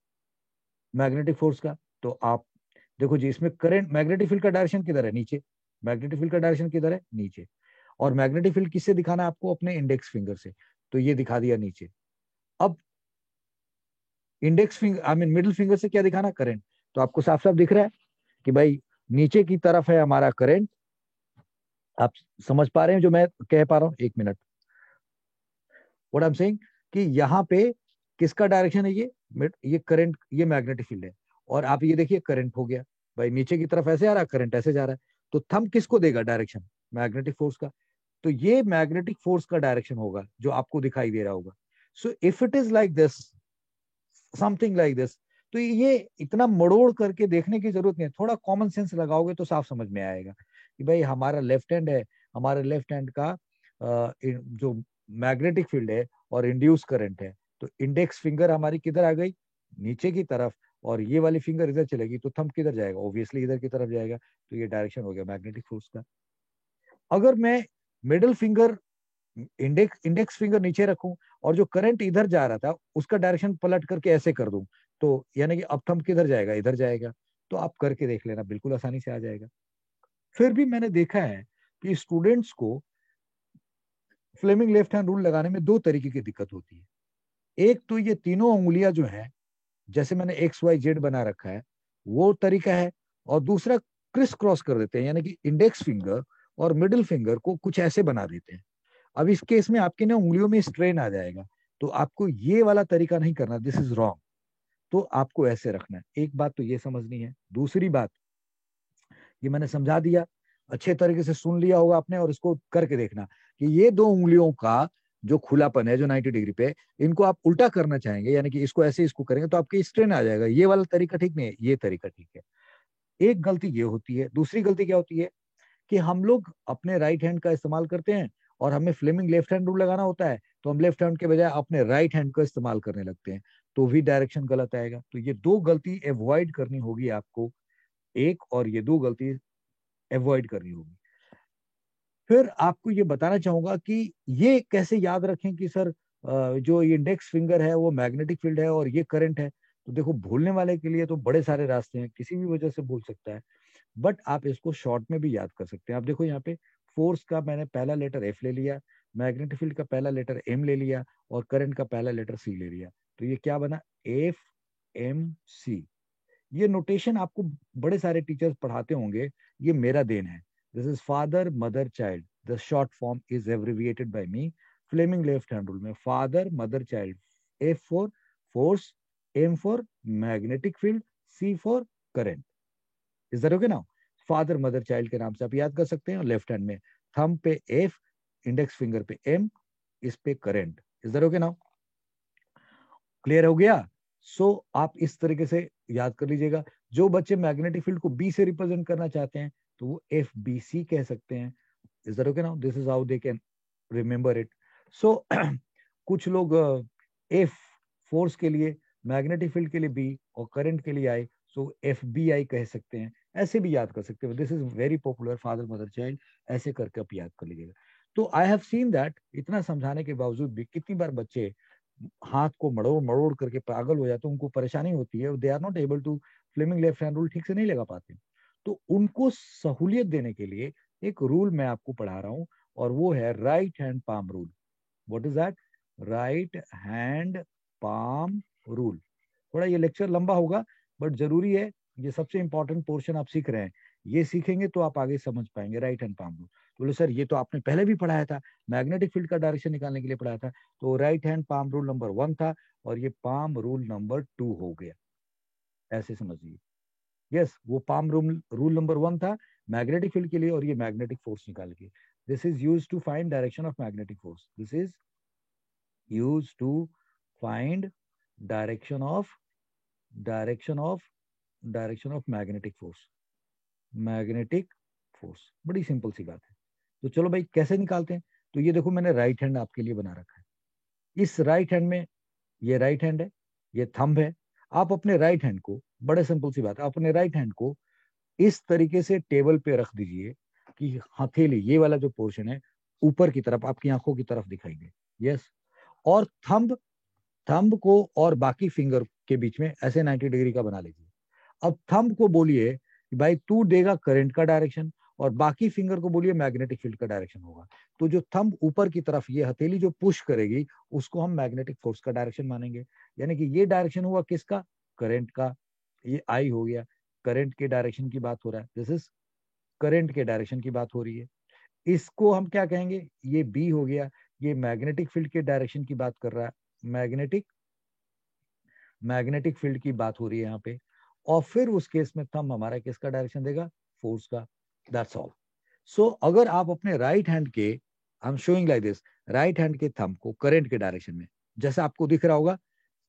मैग्नेटिक फोर्स का? तो आप देखो जी, इसमें करंट मैग्नेटिक फील्ड का डायरेक्शन किधर है? नीचे। और मैग्नेटिक फील्ड किससे दिखाना है आपको? अपने इंडेक्स फिंगर से। तो ये दिखा दिया नीचे। अब index finger I mean middle finger से क्या दिखाना? करंट। तो आपको साफ साफ दिख रहा है कि भाई नीचे की तरफ है हमारा करंट। आप समझ पा रहे हैं जो मैं कह पा रहा हूं? एक minute. What I am saying कि यहाँ पे किसका डायरेक्शन है? ये करंट, ये मैग्नेटिक फील्ड है। और आप ये देखिए करंट हो गया भाई, नीचे की तरफ ऐसे आ रहा है, करंट ऐसे जा रहा है। तो थंब किसको देगा डायरेक्शन? मैग्नेटिक फोर्स का। तो ये मैग्नेटिक फोर्स का डायरेक्शन होगा जो आपको दिखाई दे रहा होगा। So if it is like this, something like this, तो ये इतना मड़ोड़ करके देखने की जरूरत नहीं है। थोड़ा कॉमन सेंस लगाओगे तो साफ समझ में आएगा कि भाई हमारा लेफ्ट हैंड है, हमारे लेफ्ट हैंड का जो मैग्नेटिक फील्ड है और इंड्यूस करंट है। तो इंडेक्स फिंगर हमारी किधर आ गई? नीचे की तरफ। और ये वाली फिंगर इधर चलेगी तो थंब किधर जाएगा? ऑब्वियसली इधर की तरफ जाएगा। तो ये डायरेक्शन हो गया मैग्नेटिक फोर्स का। अगर मैं मिडिल फिंगर, इंडेक्स फिंगर नीचे रखूं और जो करंट इधर जा रहा था उसका डायरेक्शन पलट करके ऐसे कर दूं, तो यानी कि अब थंब किधर जाएगा? इधर जाएगा। तो आप करके देख लेना, बिल्कुल आसानी से आ जाएगा। फिर भी मैंने देखा है कि स्टूडेंट्स को फ्लेमिंग लेफ्ट हैंड रूल लगाने में दो तरीके की दिक्कत होती है। एक तो ये तीनों उंगलियां जो है, जैसे मैंने एक्स वाई जेड बना रखा है, वो तरीका है। और दूसरा क्रिस क्रॉस कर देते हैं, यानी कि इंडेक्स फिंगर और मिडिल फिंगर को कुछ ऐसे बना देते हैं। अब इस केस में आपकी ना उंगलियों में स्ट्रेन आ जाएगा। तो आपको ये वाला तरीका नहीं करना, दिस इज रॉन्ग। तो आपको ऐसे रखना है। एक बात तो ये समझनी है। दूसरी बात, ये मैंने समझा दिया, अच्छे तरीके से सुन लिया होगा आपने, और इसको करके देखना कि ये दो उंगलियों का जो खुलापन है, जो 90 डिग्री पे, इनको आप उल्टा करना चाहेंगे, यानी कि इसको ऐसे इसको करेंगे तो आपकी स्ट्रेन आ जाएगा। ये वाला तरीका ठीक नहीं है, ये तरीका ठीक है। एक गलती ये होती है। दूसरी गलती क्या होती है कि हम लोग अपने राइट हैंड का इस्तेमाल करते हैं और हमें फ्लेमिंग लेफ्ट हैंड रूल लगाना होता है, तो हम लेफ्ट हैंड के बजाय अपने राइट हैंड का इस्तेमाल करने लगते हैं, तो भी डायरेक्शन गलत आएगा। तो ये दो गलती अवॉइड करनी होगी आपको, एक और ये दो गलती अवॉइड करनी होगी। फिर आपको ये बताना चाहूंगा कि ये कैसे याद रखें कि सर जो ये इंडेक्स फिंगर है वो मैग्नेटिक फील्ड है और ये करंट है। तो देखो, भूलने वाले के लिए तो बड़े सारे रास्ते हैं, किसी भी वजह से भूल सकता है। बट आप इसको शॉर्ट में भी याद कर सकते हैं। आप देखो यहाँ पे फोर्स का मैंने पहला लेटर एफ ले लिया, मैग्नेटिक फील्ड का पहला लेटर एम ले लिया, और करंट का पहला लेटर सी ले लिया, तो ये क्या बना, एफ एम सी। ये नोटेशन आपको बड़े सारे टीचर्स पढ़ाते होंगे, ये मेरा देन है। This is father mother child, the short form is abbreviated by me. Fleming left hand rule में father mother child, F for force, M for magnetic field, C for current. Is that okay now? Father mother child के नाम से आप याद कर सकते हैं, और लेफ्ट हैंड में थंब पे एफ, इंडेक्स फिंगर पे एम, इस पे current. Is that okay now? Clear हो गया? सो आप इस तरीके से याद कर लीजिएगा। जो बच्चे मैग्नेटिक फील्ड को बी से रिप्रेजेंट करना चाहते हैं तो वो एफ बी सी कह सकते हैं। Is that okay now? This is how they can remember it. So कुछ लोग एफ फोर्स के लिए, मैग्नेटिक फील्ड के लिए बी, और करंट के लिए आई, सो एफ बी आई कह सकते हैं। ऐसे भी याद कर सकते हो। This is very popular, father mother child, ऐसे करके आप याद कर लीजिएगा। तो आई हैव सीन दैट इतना समझाने के बावजूद भी कितनी बार बच्चे हाथ को मड़ोड़ मड़ोड़ करके पागल हो जाते हैं, उनको परेशानी होती है, they are not able to Fleming left hand rule ठीक से नहीं लगा पाते। तो उनको सहूलियत देने के लिए एक रूल मैं आपको पढ़ा रहा हूं, और वो है right hand palm rule. What is that? Right hand palm rule. थोड़ा ये लेक्चर लंबा होगा, बट जरूरी है, ये सबसे इंपॉर्टेंट पोर्शन आप सीख रहे हैं, ये सीखेंगे तो आप आगे समझ पाएंगे। राइट हैंड पाम रूल, बोले सर ये तो आपने पहले भी पढ़ाया था, मैग्नेटिक फील्ड का डायरेक्शन निकालने के लिए पढ़ाया था। तो right hand palm rule number 1 था, और ये पाम रूल नंबर 2 हो गया, ऐसे समझिए। यस, वो पाम रूल रूल नंबर 1 था मैग्नेटिक फील्ड के लिए, और ये मैग्नेटिक फोर्स निकाल के। This is use to find direction of magnetic force. This is use to find direction of direction of direction of magnetic force. Magnetic force, बड़ी simple सी बात है। तो चलो भाई कैसे निकालते हैं? तो ये देखो मैंने राइट हैंड आपके लिए बना रखा है। इस राइट हैंड में, ये राइट हैंड है, ये थंब है। आप अपने राइट हैंड को, बड़े सिंपल सी बात है, अपने राइट हैंड को इस तरीके से टेबल पे रख दीजिए कि हथेली, ये वाला जो पोर्शन है, ऊपर की तरफ आपकी आंखों की तरफ दिखाई दे। यस, और थंब थंब को और बाकी फिंगर के बीच में ऐसे 90 डिग्री का बना लीजिए। अब थंब को बोलिए कि भाई तू देगा करंट का डायरेक्शन, और बाकी फिंगर को बोलिए मैग्नेटिक फील्ड का डायरेक्शन होगा। तो जो थंब ऊपर की तरफ, ये हथेली जो पुश करेगी, उसको हम मैग्नेटिक फोर्स का डायरेक्शन मानेंगे। यानी कि ये डायरेक्शन हुआ किसका? करंट का। ये आई हो गया, करंट के डायरेक्शन की बात हो रहा है, दिस इज करंट के डायरेक्शन की बात हो रही है। इसको हम क्या कहेंगे? ये बी हो गया, ये मैग्नेटिक फील्ड के डायरेक्शन की बात कर रहा है, मैग्नेटिक मैग्नेटिक फील्ड की बात हो रही है यहाँ पे। और फिर उस केस में थंब हमारा किसका डायरेक्शन देगा? फोर्स का। That's all. सो अगर आप अपने राइट हैंड के, I am showing like this, right hand के थंब को करंट के डायरेक्शन में, जैसा आपको दिख रहा होगा,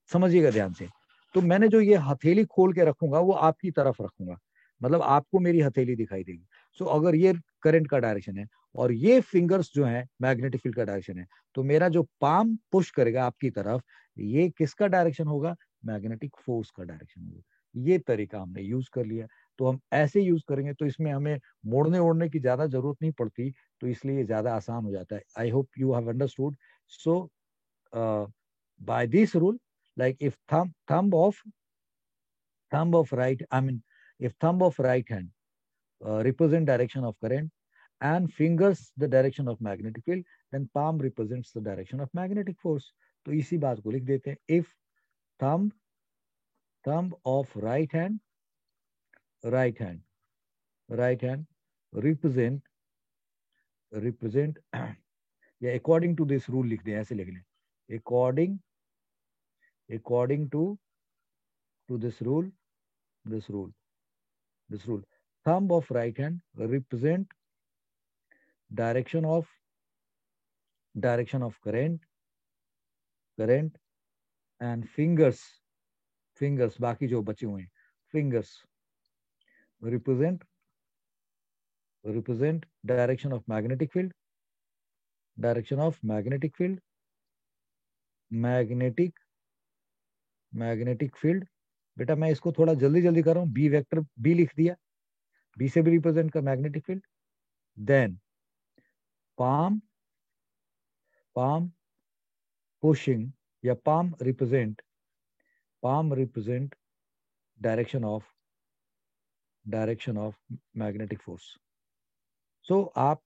समझिएगा ध्यान से। तो मैंने जो ये हथेली खोल के रखूंगा वो आपकी तरफ रखूंगा, मतलब आपको मेरी हथेली दिखाई देगी। सो अगर ये करंट का डायरेक्शन है और ये फिंगर्स जो है मैग्नेटिक फील्ड का डायरेक्शन है, तो मेरा जो पाम पुश करेगा आपकी तरफ, ये किसका डायरेक्शन होगा? मैग्नेटिक फोर्स का डायरेक्शन होगा। ये तरीका हमने यूज कर लिया। तो हम ऐसे यूज करेंगे तो इसमें हमें मोड़ने ओड़ने की ज्यादा जरूरत नहीं पड़ती, तो इसलिए ज्यादा आसान हो जाता है। I hope you have understood. So by this rule, like if thumb of right, I mean, if thumb of right hand represent direction of current, and fingers the direction of magnetic field, then palm represents the direction of magnetic force. तो इसी बात को लिख देते हैं, if thumb of right hand represent या according to this rule लिख दें, ऐसे लिख लें, according to this rule, thumb of right hand represent direction of current, and fingers बाकी जो बचे हुए हैं, fingers represent direction of magnetic field, magnetic field। बेटा मैं इसको थोड़ा जल्दी कर रहा हूँ, बी वेक्टर बी लिख दिया, बी से भी रिप्रेजेंट कर magnetic field. Then palm pushing या palm represent direction of direction of magnetic force. So आप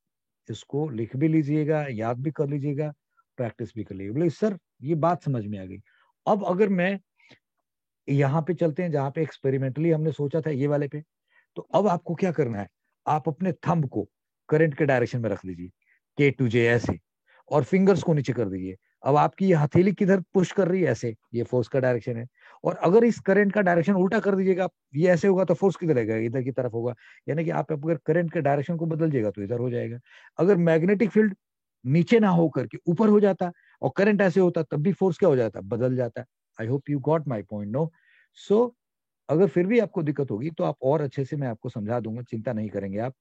इसको लिख भी लीजिएगा, याद भी कर लीजिएगा, प्रैक्टिस भी कर लीजिएगा। बोले सर ये बात समझ में आ गई। अब अगर मैं यहाँ पे चलते हैं जहाँ पे एक्सपेरिमेंटली हमने सोचा था ये वाले पे, तो अब आपको क्या करना है, आप अपने थंब को करंट के डायरेक्शन में रख लीजिए, K2J ऐसे, और फिंगर्स को नीचे कर दीजिए। अब आपकी ये हथेली किधर पुश कर रही है, ऐसे, ये फोर्स का डायरेक्शन है। और अगर इस करंट का डायरेक्शन उल्टा कर दीजिएगा, ये ऐसे होगा तो फोर्स किधर रहेगा, इधर की तरफ होगा। यानी कि आप अगर करंट के डायरेक्शन को बदल जाएगा तो इधर हो जाएगा। अगर मैग्नेटिक फील्ड नीचे ना होकर के ऊपर हो जाता और करंट ऐसे होता, तब भी फोर्स क्या हो जाता, बदल जाता। I hope you got my point, no? So अगर फिर भी आपको दिक्कत होगी तो आप और अच्छे से मैं आपको समझा दूंगा, चिंता नहीं करेंगे आप।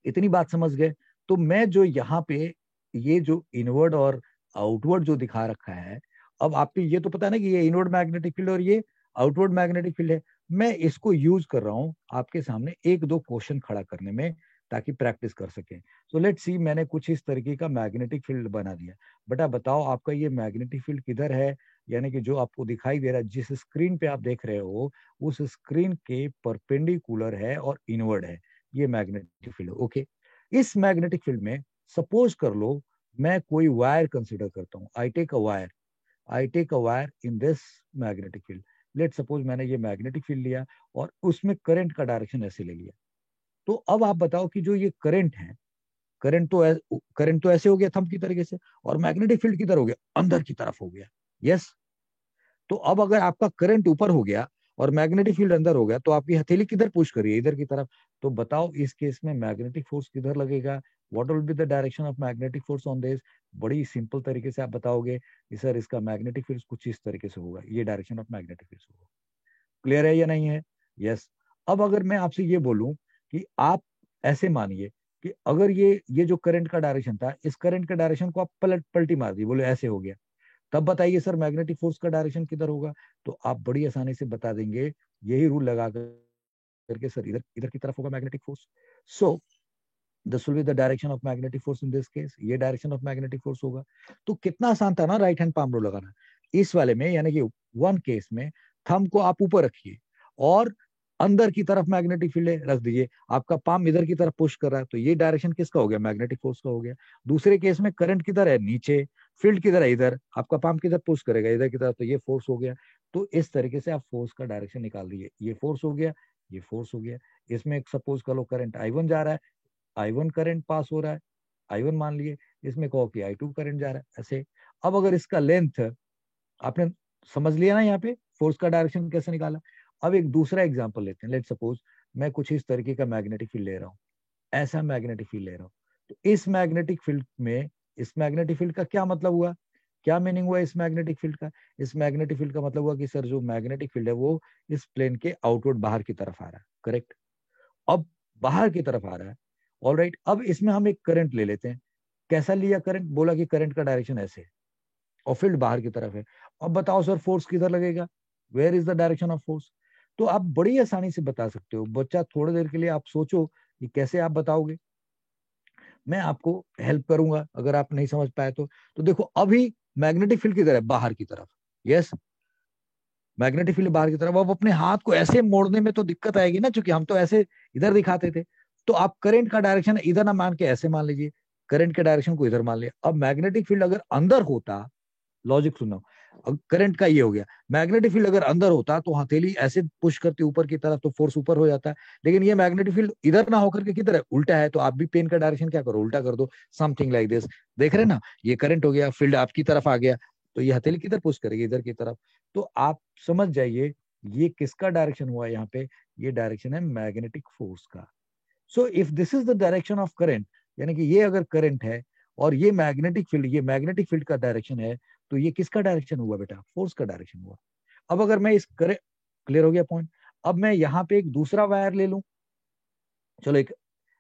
इतनी बात समझ गए तो मैं जो यहाँ पे ये जो इनवर्ड और आउटवर्ड जो दिखा रखा है, अब आपको ये तो पता है ना कि ये इनवर्ड मैग्नेटिक फील्ड और ये आउटवर्ड मैग्नेटिक फील्ड है। मैं इसको यूज कर रहा हूँ आपके सामने एक दो क्वेश्चन खड़ा करने में, ताकि प्रैक्टिस कर सकें। सो लेट्स सी, मैंने कुछ इस तरीके का मैग्नेटिक फील्ड बना दिया। बेटा बताओ आपका ये मैग्नेटिक फील्ड किधर है, यानी कि जो आपको दिखाई दे रहा है, जिस स्क्रीन पे आप देख रहे हो, उस स्क्रीन के परपेंडिकुलर है और इनवर्ड है ये मैग्नेटिक फील्ड। ओके, इस मैग्नेटिक फील्ड में सपोज कर लो मैं कोई वायर कंसीडर करता हूँ, I take a wire in this magnetic field. Let suppose मैंने ये मैग्नेटिक फील्ड लिया और उसमें करंट का डायरेक्शन ऐसे ले लिया। तो अब आप बताओ कि जो ये करंट है, करंट तो ऐसे हो गया थंब की तरीके से, और मैग्नेटिक फील्ड किधर हो गया, अंदर की तरफ हो गया। यस, तो अब अगर आपका करंट ऊपर हो गया और मैग्नेटिक फील्ड अंदर हो गया, तो आपकी हथेली किधर पुश करिए, इधर की तरफ। तो बताओ इस केस में मैग्नेटिक फोर्स किधर लगेगा, what will be the direction of magnetic force on this. बड़ी सिंपल तरीके से आप बताओगे कि सर इसका मैग्नेटिक फील्ड कुछ इस तरीके से होगा, ये डायरेक्शन ऑफ मैग्नेटिक फील्ड होगा। क्लियर है या नहीं है? यस। अब अगर मैं आपसे ये बोलूं कि आप ऐसे मानिए कि अगर ये जो करंट का डायरेक्शन था, इस करंट के डायरेक्शन को आप पलटी मार दी, बोले ऐसे हो गया, तब बताइए सर मैग्नेटिक फोर्स का डायरेक्शन किधर होगा। तो आप बड़ी आसानी से बता देंगे, यही रूल लगा करके, सर इधर इधर की तरफ होगा magnetic force. So this will be the direction of magnetic force in this case, ये डायरेक्शन ऑफ मैग्नेटिक फोर्स होगा। तो कितना आसान था ना राइट हैंड पाम रूल लगाना। इस वाले में यानी कि वन केस में थंब को आप ऊपर रखिए और अंदर की तरफ मैग्नेटिक फील्ड रख दीजिए, आपका पाम इधर की तरफ पुश कर रहा है, तो ये डायरेक्शन किसका हो गया, मैग्नेटिक फोर्स का हो गया। दूसरे केस में करंट किधर है, नीचे, फील्ड किधर है, इधर, आपका पाम किधर पुश करेगा, इधर की तरफ, तो ये फोर्स हो गया। तो इस तरीके से आप फोर्स का डायरेक्शन निकाल दीजिए, ये फोर्स हो गया, ये फोर्स हो गया। इसमें सपोज कर लो करंट I1 जा रहा है, I1 करंट पास हो रहा है, I1 मान लिए, इसमें कहो कि I2 करंट जा रहा है, ऐसे। अब अगर इसका लेंथ आपने समझ लिया ना, यहाँ पे फोर्स का डायरेक्शन कैसे निकाला। अब एक दूसरा एग्जांपल लेते हैं। लेट सपोज मैं कुछ इस तरीके का मैग्नेटिक फील्ड ले रहा हूँ, ऐसा मैग्नेटिक फील्ड ले रहा हूँ। तो इस मैग्नेटिक फील्ड में, इस मैग्नेटिक फील्ड का क्या मतलब हुआ, क्या मीनिंग हुआ इस मैग्नेटिक फील्ड का। इस मैग्नेटिक फील्ड का मतलब हुआ कि सर जो मैग्नेटिक फील्ड है वो इस प्लेन के आउटवर्ड बाहर की तरफ आ रहा है, करेक्ट। अब बाहर की तरफ आ रहा है, ऑलराइट। अब इसमें हम एक करंट ले लेते हैं। कैसा लिया करंट, बोला कि करंट का डायरेक्शन ऐसे है और फील्ड बाहर की तरफ है। अब बताओ सर फोर्स किधर लगेगा, where is the direction of force. तो आप बड़ी आसानी से बता सकते हो। बच्चा थोड़ी देर के लिए आप सोचो कि कैसे आप बताओगे, मैं आपको हेल्प करूंगा अगर आप नहीं समझ पाए तो देखो अभी मैग्नेटिक फील्ड किधर है, बाहर की तरफ। यस, मैग्नेटिक फील्ड बाहर की तरफ। अब अपने हाथ को ऐसे मोड़ने में तो दिक्कत आएगी ना, क्योंकि हम तो ऐसे इधर दिखाते थे। तो आप करंट का डायरेक्शन इधर ना मान के ऐसे मान लीजिए, करंट के डायरेक्शन को इधर मान लिया। अब मैग्नेटिक फील्ड अगर अंदर होता, लॉजिक सुनो, करंट का ये हो गया, मैग्नेटिक फील्ड अगर अंदर होता तो हथेली ऐसे पुश करती ऊपर की तरफ तो फोर्स ऊपर हो जाता है। लेकिन ये मैग्नेटिक फील्ड इधर ना होकर के किधर है, उल्टा है। तो आप भी पेन का डायरेक्शन क्या करो, उल्टा कर दो, समथिंग लाइक दिस। देख रहे हैं ना, ये करंट हो गया, फील्ड आपकी तरफ आ गया, तो ये हथेली किधर पुश करेगी, इधर की तरफ। तो आप समझ जाइए ये किसका डायरेक्शन हुआ यहाँ पे, ये डायरेक्शन है मैग्नेटिक फोर्स का। So if this is the direction of current, यानी कि ये अगर करंट है और ये मैग्नेटिक फील्ड, ये मैग्नेटिक फील्ड का डायरेक्शन है, तो ये किसका डायरेक्शन हुआ बेटा, फोर्स का डायरेक्शन हुआ। अब अगर मैं इस क्लियर हो गया पॉइंट। अब मैं यहाँ पे एक दूसरा वायर ले लूं, चलो एक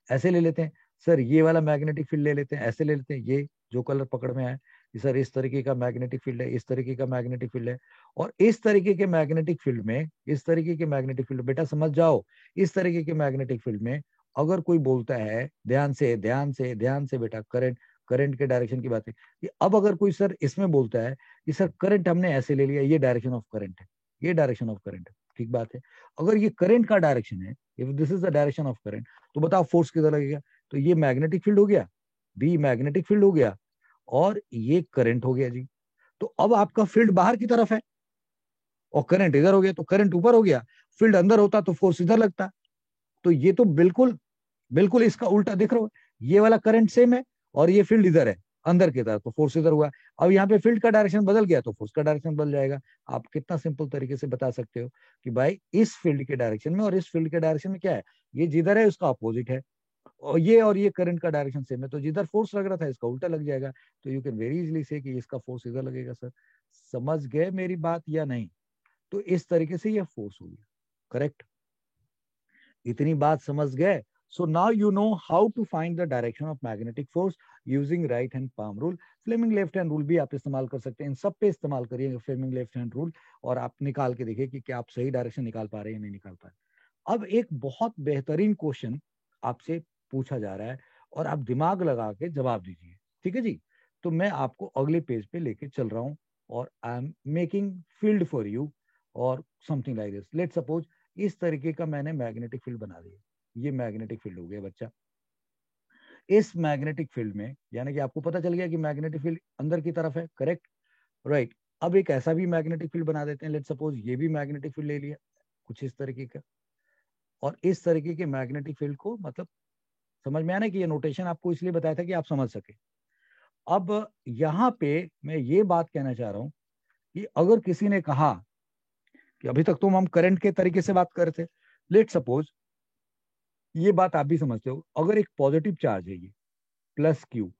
ऐसे ले लेते हैं, सर ये वाला मैग्नेटिक फील्ड ले लेते हैं, ऐसे ले लेते हैं, ये जो कलर पकड़ में आया कि सर इस तरीके का मैग्नेटिक फील्ड है, इस तरीके का मैग्नेटिक फील्ड है। और इस तरीके के मैग्नेटिक फील्ड में, इस तरीके के मैग्नेटिक फील्ड, बेटा समझ जाओ, इस तरीके के मैग्नेटिक फील्ड में अगर कोई बोलता है, ध्यान से ध्यान से ध्यान से बेटा, करंट के डायरेक्शन की बात है कि अब अगर कोई सर इसमें बोलता है कि सर करंट हमने ऐसे ले लिया, ये डायरेक्शन ऑफ करंट है, ये डायरेक्शन ऑफ करंट है, ठीक बात है। अगर ये करंट का डायरेक्शन है, if this is the direction of current, तो बताओ फोर्स किधर लगेगा? तो ये मैग्नेटिक फील्ड हो गया, बी मैग्नेटिक फील्ड हो गया, और ये करंट हो गया जी। तो अब आपका फील्ड बाहर की तरफ है और करंट इधर हो गया, तो करंट ऊपर हो गया, फील्ड अंदर होता तो फोर्स इधर लगता। तो ये तो बिल्कुल बिल्कुल इसका उल्टा दिख रहा हो, ये वाला करंट सेम है और ये फील्ड इधर है अंदर की तरफ, तो फोर्स इधर हुआ। अब यहाँ पे फील्ड का डायरेक्शन बदल गया तो फोर्स का डायरेक्शन बदल जाएगा। आप कितना सिंपल तरीके से बता सकते हो कि भाई इस फील्ड के डायरेक्शन में और इस फील्ड के डायरेक्शन में क्या है, ये जिधर है उसका अपोजिट है, और ये करंट का डायरेक्शन सेम है, तो जिधर फोर्स लग रहा था इसका उल्टा लग जाएगा। तो यू कैन वेरी इजीली से कि इसका फोर्स इधर लगेगा। सर समझ गए मेरी बात या नहीं? तो इस तरीके से ये फोर्स हो गया, करेक्ट? इतनी बात समझ गए? So now you know how to find the direction of magnetic force using right hand palm rule. Fleming left hand rule भी आप इस्तेमाल कर सकते हैं, इन सब पे इस्तेमाल करिए Fleming left hand rule, और आप निकाल के देखिए कि क्या आप सही डायरेक्शन निकाल पा रहे हैं या नहीं निकाल पा रहे। अब एक बहुत बेहतरीन क्वेश्चन आपसे पूछा जा रहा है और आप दिमाग लगा के जवाब दीजिए, ठीक है जी? तो मैं आपको अगले पेज पे लेके चल रहा हूँ और I am making field for you और something like this. Let suppose इस तरीके का मैंने मैग्नेटिक फील्ड बना दिया, ये मैग्नेटिक फील्ड हो गया बच्चा। इस मैग्नेटिक फील्ड में यानी कि आपको पता चल गया कि मैग्नेटिक फील्ड अंदर की तरफ है, करेक्ट? राइट। अब एक ऐसा भी मैग्नेटिक फील्ड बना देते हैं, लेट सपोज ये भी मैग्नेटिक फील्ड ले लिया कुछ इस तरीके का, और इस तरीके के मैग्नेटिक फील्ड को, मतलब समझ में आना कि ये नोटेशन आपको इसलिए बताया था कि आप समझ सके। अब यहाँ पे मैं ये बात कहना चाह रहा हूं कि अगर किसी ने कहा कि अभी तक तो हम करंट के तरीके से बात कर रहे थे, लेट सपोज ये बात आप भी समझते हो, अगर एक पॉजिटिव चार्ज है ये प्लस क्यू,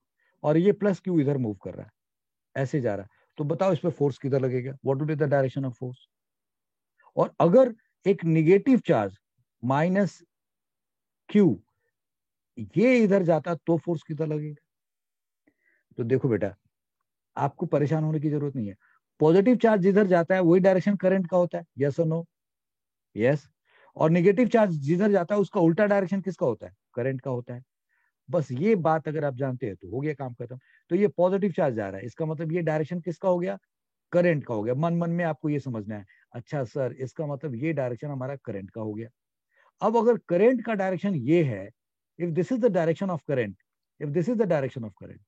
और ये प्लस क्यू इधर मूव कर रहा है, ऐसे जा रहा है, तो बताओ इस पे फोर्स किधर लगेगा? What will be the direction of force? और अगर एक निगेटिव चार्ज माइनस क्यू ये इधर जाता तो फोर्स किधर लगेगा? तो देखो बेटा, आपको परेशान होने की जरूरत नहीं है। पॉजिटिव चार्ज जिधर जाता है वही डायरेक्शन करंट का होता है, यस और नो? यस। और नेगेटिव चार्ज जिधर जाता है उसका उल्टा डायरेक्शन किसका होता है? करंट का होता है। बस ये बात अगर आप जानते हैं तो हो गया काम खत्म। तो ये पॉजिटिव चार्ज जा रहा है, इसका मतलब ये डायरेक्शन किसका हो गया? करंट का हो गया। मन मन में आपको ये समझना है, अच्छा सर इसका मतलब ये डायरेक्शन हमारा करंट का हो गया। अब अगर करंट का डायरेक्शन ये है, if this is the direction of current, if this is the direction of current,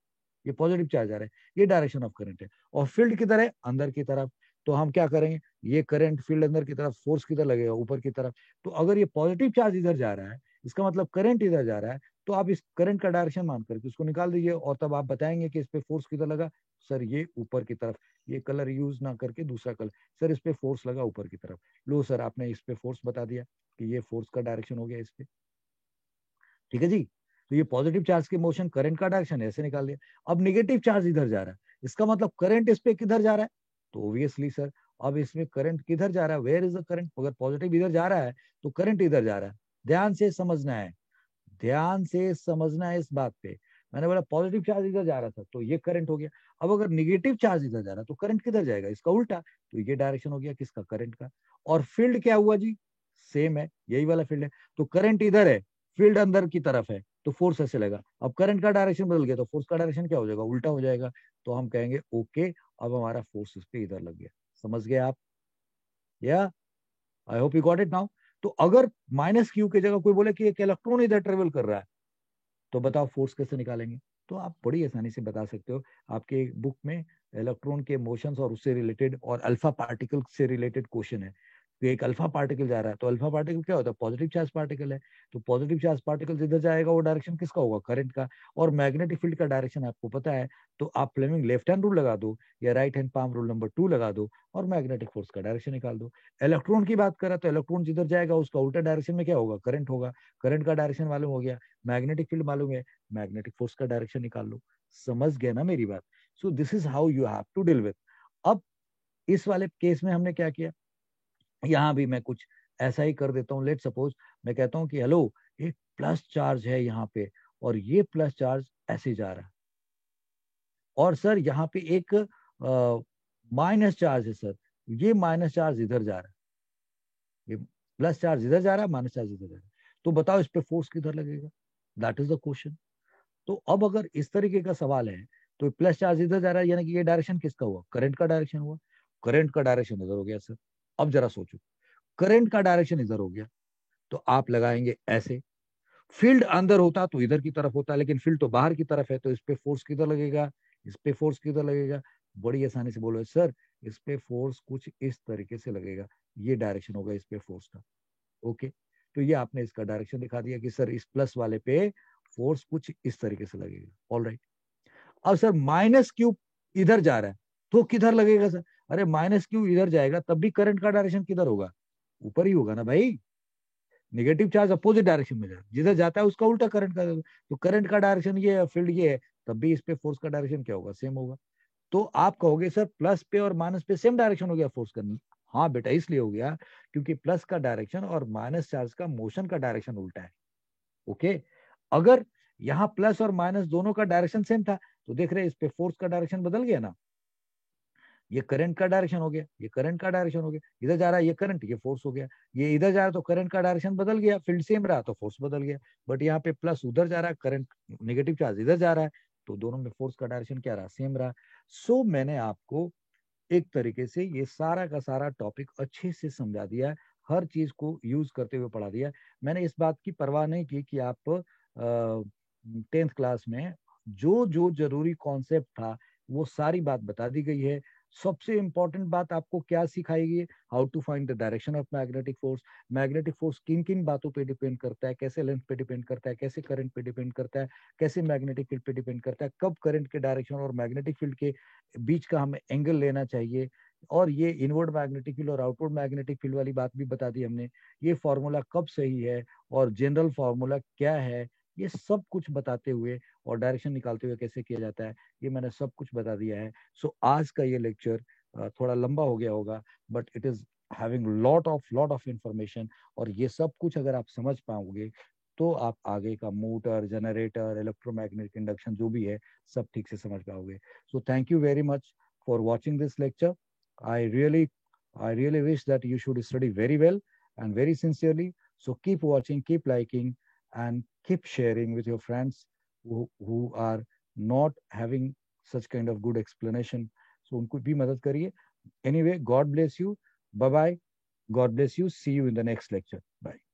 ये पॉजिटिव चार्ज आ रहा है, ये डायरेक्शन ऑफ करंट है, और फील्ड किधर है? अंदर की तरफ। तो हम क्या करेंगे, ये करंट फील्ड अंदर की तरफ, फोर्स किधर लगेगा? ऊपर की तरफ। तो अगर ये पॉजिटिव चार्ज इधर जा रहा है, इसका मतलब करंट इधर जा रहा है, तो आप इस करंट का डायरेक्शन मान करके उसको निकाल दीजिए, और तब आप बताएंगे कि इस पे फोर्स किधर लगा। सर ये ऊपर की तरफ, ये कलर यूज ना करके दूसरा कलर, सर इस पे फोर्स लगा ऊपर की तरफ। लो सर आपने इस पे फोर्स बता दिया कि ये फोर्स का डायरेक्शन हो गया इस पे, ठीक है जी? तो ये पॉजिटिव चार्ज के मोशन करंट का डायरेक्शन ऐसे निकाल दिया। अब नेगेटिव चार्ज इधर जा रहा है, इसका मतलब करंट इस पे किधर जा रहा है? तो ऑब्वियसली सर अब इसमें करंट किधर जा रहा है? Where is the current? अगर पॉजिटिव इधर जा रहा है तो करंट इधर जा रहा है। ध्यान से समझना है, ध्यान से समझना है इस बात पे। मैंने बोला पॉजिटिव चार्ज इधर जा रहा था तो ये करंट हो गया। अब अगर निगेटिव चार्ज इधर जा रहा है तो करंट किधर जाएगा? इसका उल्टा। तो ये डायरेक्शन हो गया किसका? करंट का। और फील्ड क्या हुआ जी? सेम है, यही वाला फील्ड है। तो करंट इधर है, फील्ड अंदर की तरफ है, तो फोर्स ऐसे लगा। अब करंट का डायरेक्शन बदल गया तो फोर्स का डायरेक्शन क्या हो जाएगा? उल्टा हो जाएगा। तो हम कहेंगे ओके, अब हमारा फोर्स इस पे इधर लग गया। समझ गए आप? या आई hope you got it now. तो अगर माइनस क्यू की जगह कोई बोले कि एक इलेक्ट्रॉन इधर ट्रेवल कर रहा है, तो बताओ फोर्स कैसे निकालेंगे? तो आप बड़ी आसानी से बता सकते हो। आपके बुक में इलेक्ट्रॉन के मोशंस और उससे रिलेटेड और अल्फा पार्टिकल से रिलेटेड क्वेश्चन है। तो एक अल्फा पार्टिकल जा रहा है, तो अल्फा पार्टिकल क्या होता है? पॉजिटिव चार्ज पार्टिकल है। तो पॉजिटिव चार्ज पार्टिकल जिधर जाएगा वो डायरेक्शन किसका होगा? करंट का। और मैग्नेटिक फील्ड का डायरेक्शन आपको पता है, तो आप फ्लेमिंग लेफ्ट हैंड रूल लगा दो या right hand palm rule number 2 लगा दो और मैग्नेटिक फोर्स का डायरेक्शन निकाल दो। इलेक्ट्रॉन की बात करा तो इलेक्ट्रॉन जिधर जाएगा उसका उल्टा डायरेक्शन में क्या होगा? करंट होगा। करंट का डायरेक्शन मालूम हो गया, मैग्नेटिक फील्ड मालूम है, मैग्नेटिक फोर्स का डायरेक्शन निकाल लो। समझ गए ना मेरी बात? So this is how you have to deal with. अब इस वाले केस में हमने क्या किया, यहां भी मैं कुछ ऐसा ही कर देता हूं। लेट सपोज मैं कहता हूं कि हेलो एक प्लस चार्ज है यहाँ पे, और ये प्लस चार्ज ऐसे जा रहा है, और सर यहाँ पे एक माइनस चार्ज है सर, ये माइनस चार्ज इधर जा रहा है, ये प्लस चार्ज इधर जा रहा है, माइनस चार्ज इधर जा रहा है। तो बताओ इस पे फोर्स किधर लगेगा? That is the question. तो अब अगर इस तरीके का सवाल है, तो प्लस चार्ज इधर जा रहा है, यानी कि ये डायरेक्शन किसका हुआ? करंट का डायरेक्शन हुआ। करंट का डायरेक्शन इधर हो गया सर। अब जरा सोचो, करंट का डायरेक्शन इधर हो गया, तो आप लगाएंगे ऐसे। फील्ड अंदर होता तो इधर की तरफ होता, लेकिन फील्ड तो बाहर की तरफ है, तो इस पे फोर्स किधर लगेगा, इस पे फोर्स किधर लगेगा। बड़ी आसानी से बोलो सर इस पे फोर्स कुछ इस तरीके से लगेगा, ये डायरेक्शन होगा इस पे फोर्स का। ओके, तो ये आपने इसका डायरेक्शन दिखा दिया कि सर इस प्लस वाले पे फोर्स कुछ इस तरीके से लगेगा। ऑलराइट, अब सर माइनस क्यू इधर जा रहा है तो किधर लगेगा सर? अरे माइनस क्यू इधर जाएगा तब भी करंट का डायरेक्शन किधर होगा? ऊपर ही होगा ना भाई। नेगेटिव चार्ज अपोजिट डायरेक्शन में जाएगा, जिधर जाता है उसका उल्टा करंट का, तो करंट का डायरेक्शन ये है, फील्ड ये है, तब भी इस पे फोर्स का डायरेक्शन क्या होगा? सेम होगा। तो आप कहोगे सर प्लस पे और माइनस पे सेम डायरेक्शन हो गया फोर्स का। हाँ बेटा, इसलिए हो गया क्योंकि प्लस का डायरेक्शन और माइनस चार्ज का मोशन का डायरेक्शन उल्टा है। ओके, अगर यहाँ प्लस और माइनस दोनों का डायरेक्शन सेम था तो देख रहे हैं इस पे फोर्स का डायरेक्शन बदल गया ना। ये करंट का डायरेक्शन हो गया, ये करंट का डायरेक्शन हो गया, इधर जा रहा है ये करंट, ये फोर्स हो गया। ये इधर जा रहा है तो करंट का डायरेक्शन बदल गया, फील्ड सेम रहा तो फोर्स बदल गया। बट यहाँ पे प्लस उधर जा रहा है, करंट नेगेटिव चार्ज इधर जा रहा है, तो दोनों में फोर्स का डायरेक्शन क्या रहा? सेम रहा। सो मैंने आपको एक तरीके से ये सारा का सारा टॉपिक अच्छे से समझा दिया है, हर चीज को यूज करते हुए पढ़ा दिया है। मैंने इस बात की परवाह नहीं की कि आप 10th क्लास में जो जो जरूरी कॉन्सेप्ट था वो सारी बात बता दी गई है। सबसे इंपॉर्टेंट बात आपको क्या सिखाई गई? How to find the direction of magnetic force. Magnetic force किन किन बातों पे डिपेंड करता है, कैसे लेंथ पे डिपेंड करता है, कैसे करंट पे डिपेंड करता है, कैसे मैग्नेटिक फील्ड पे डिपेंड करता है, कब करंट के डायरेक्शन और मैग्नेटिक फील्ड के बीच का हमें एंगल लेना चाहिए, और ये इनवर्ड मैग्नेटिक फील्ड और आउटवर्ड मैग्नेटिक फील्ड वाली बात भी बता दी हमने। ये फॉर्मूला कब सही है और जनरल फॉर्मूला क्या है, ये सब कुछ बताते हुए और डायरेक्शन निकालते हुए कैसे किया जाता है, ये मैंने सब कुछ बता दिया है। सो आज का ये लेक्चर थोड़ा लंबा हो गया होगा, but it is having lot of information, और ये सब कुछ अगर आप समझ पाओगे तो आप आगे का मोटर, जनरेटर, इलेक्ट्रोमैग्नेटिक इंडक्शन जो भी है सब ठीक से समझ पाओगे। So thank you very much for watching this lecture. I really wish that you should study very well and very sincerely. So keep watching, keep liking, and keep sharing with your friends who are not having such kind of good explanation. So उनको भी मदद करिए. Anyway, God bless you. Bye bye. God bless you. See you in the next lecture. Bye.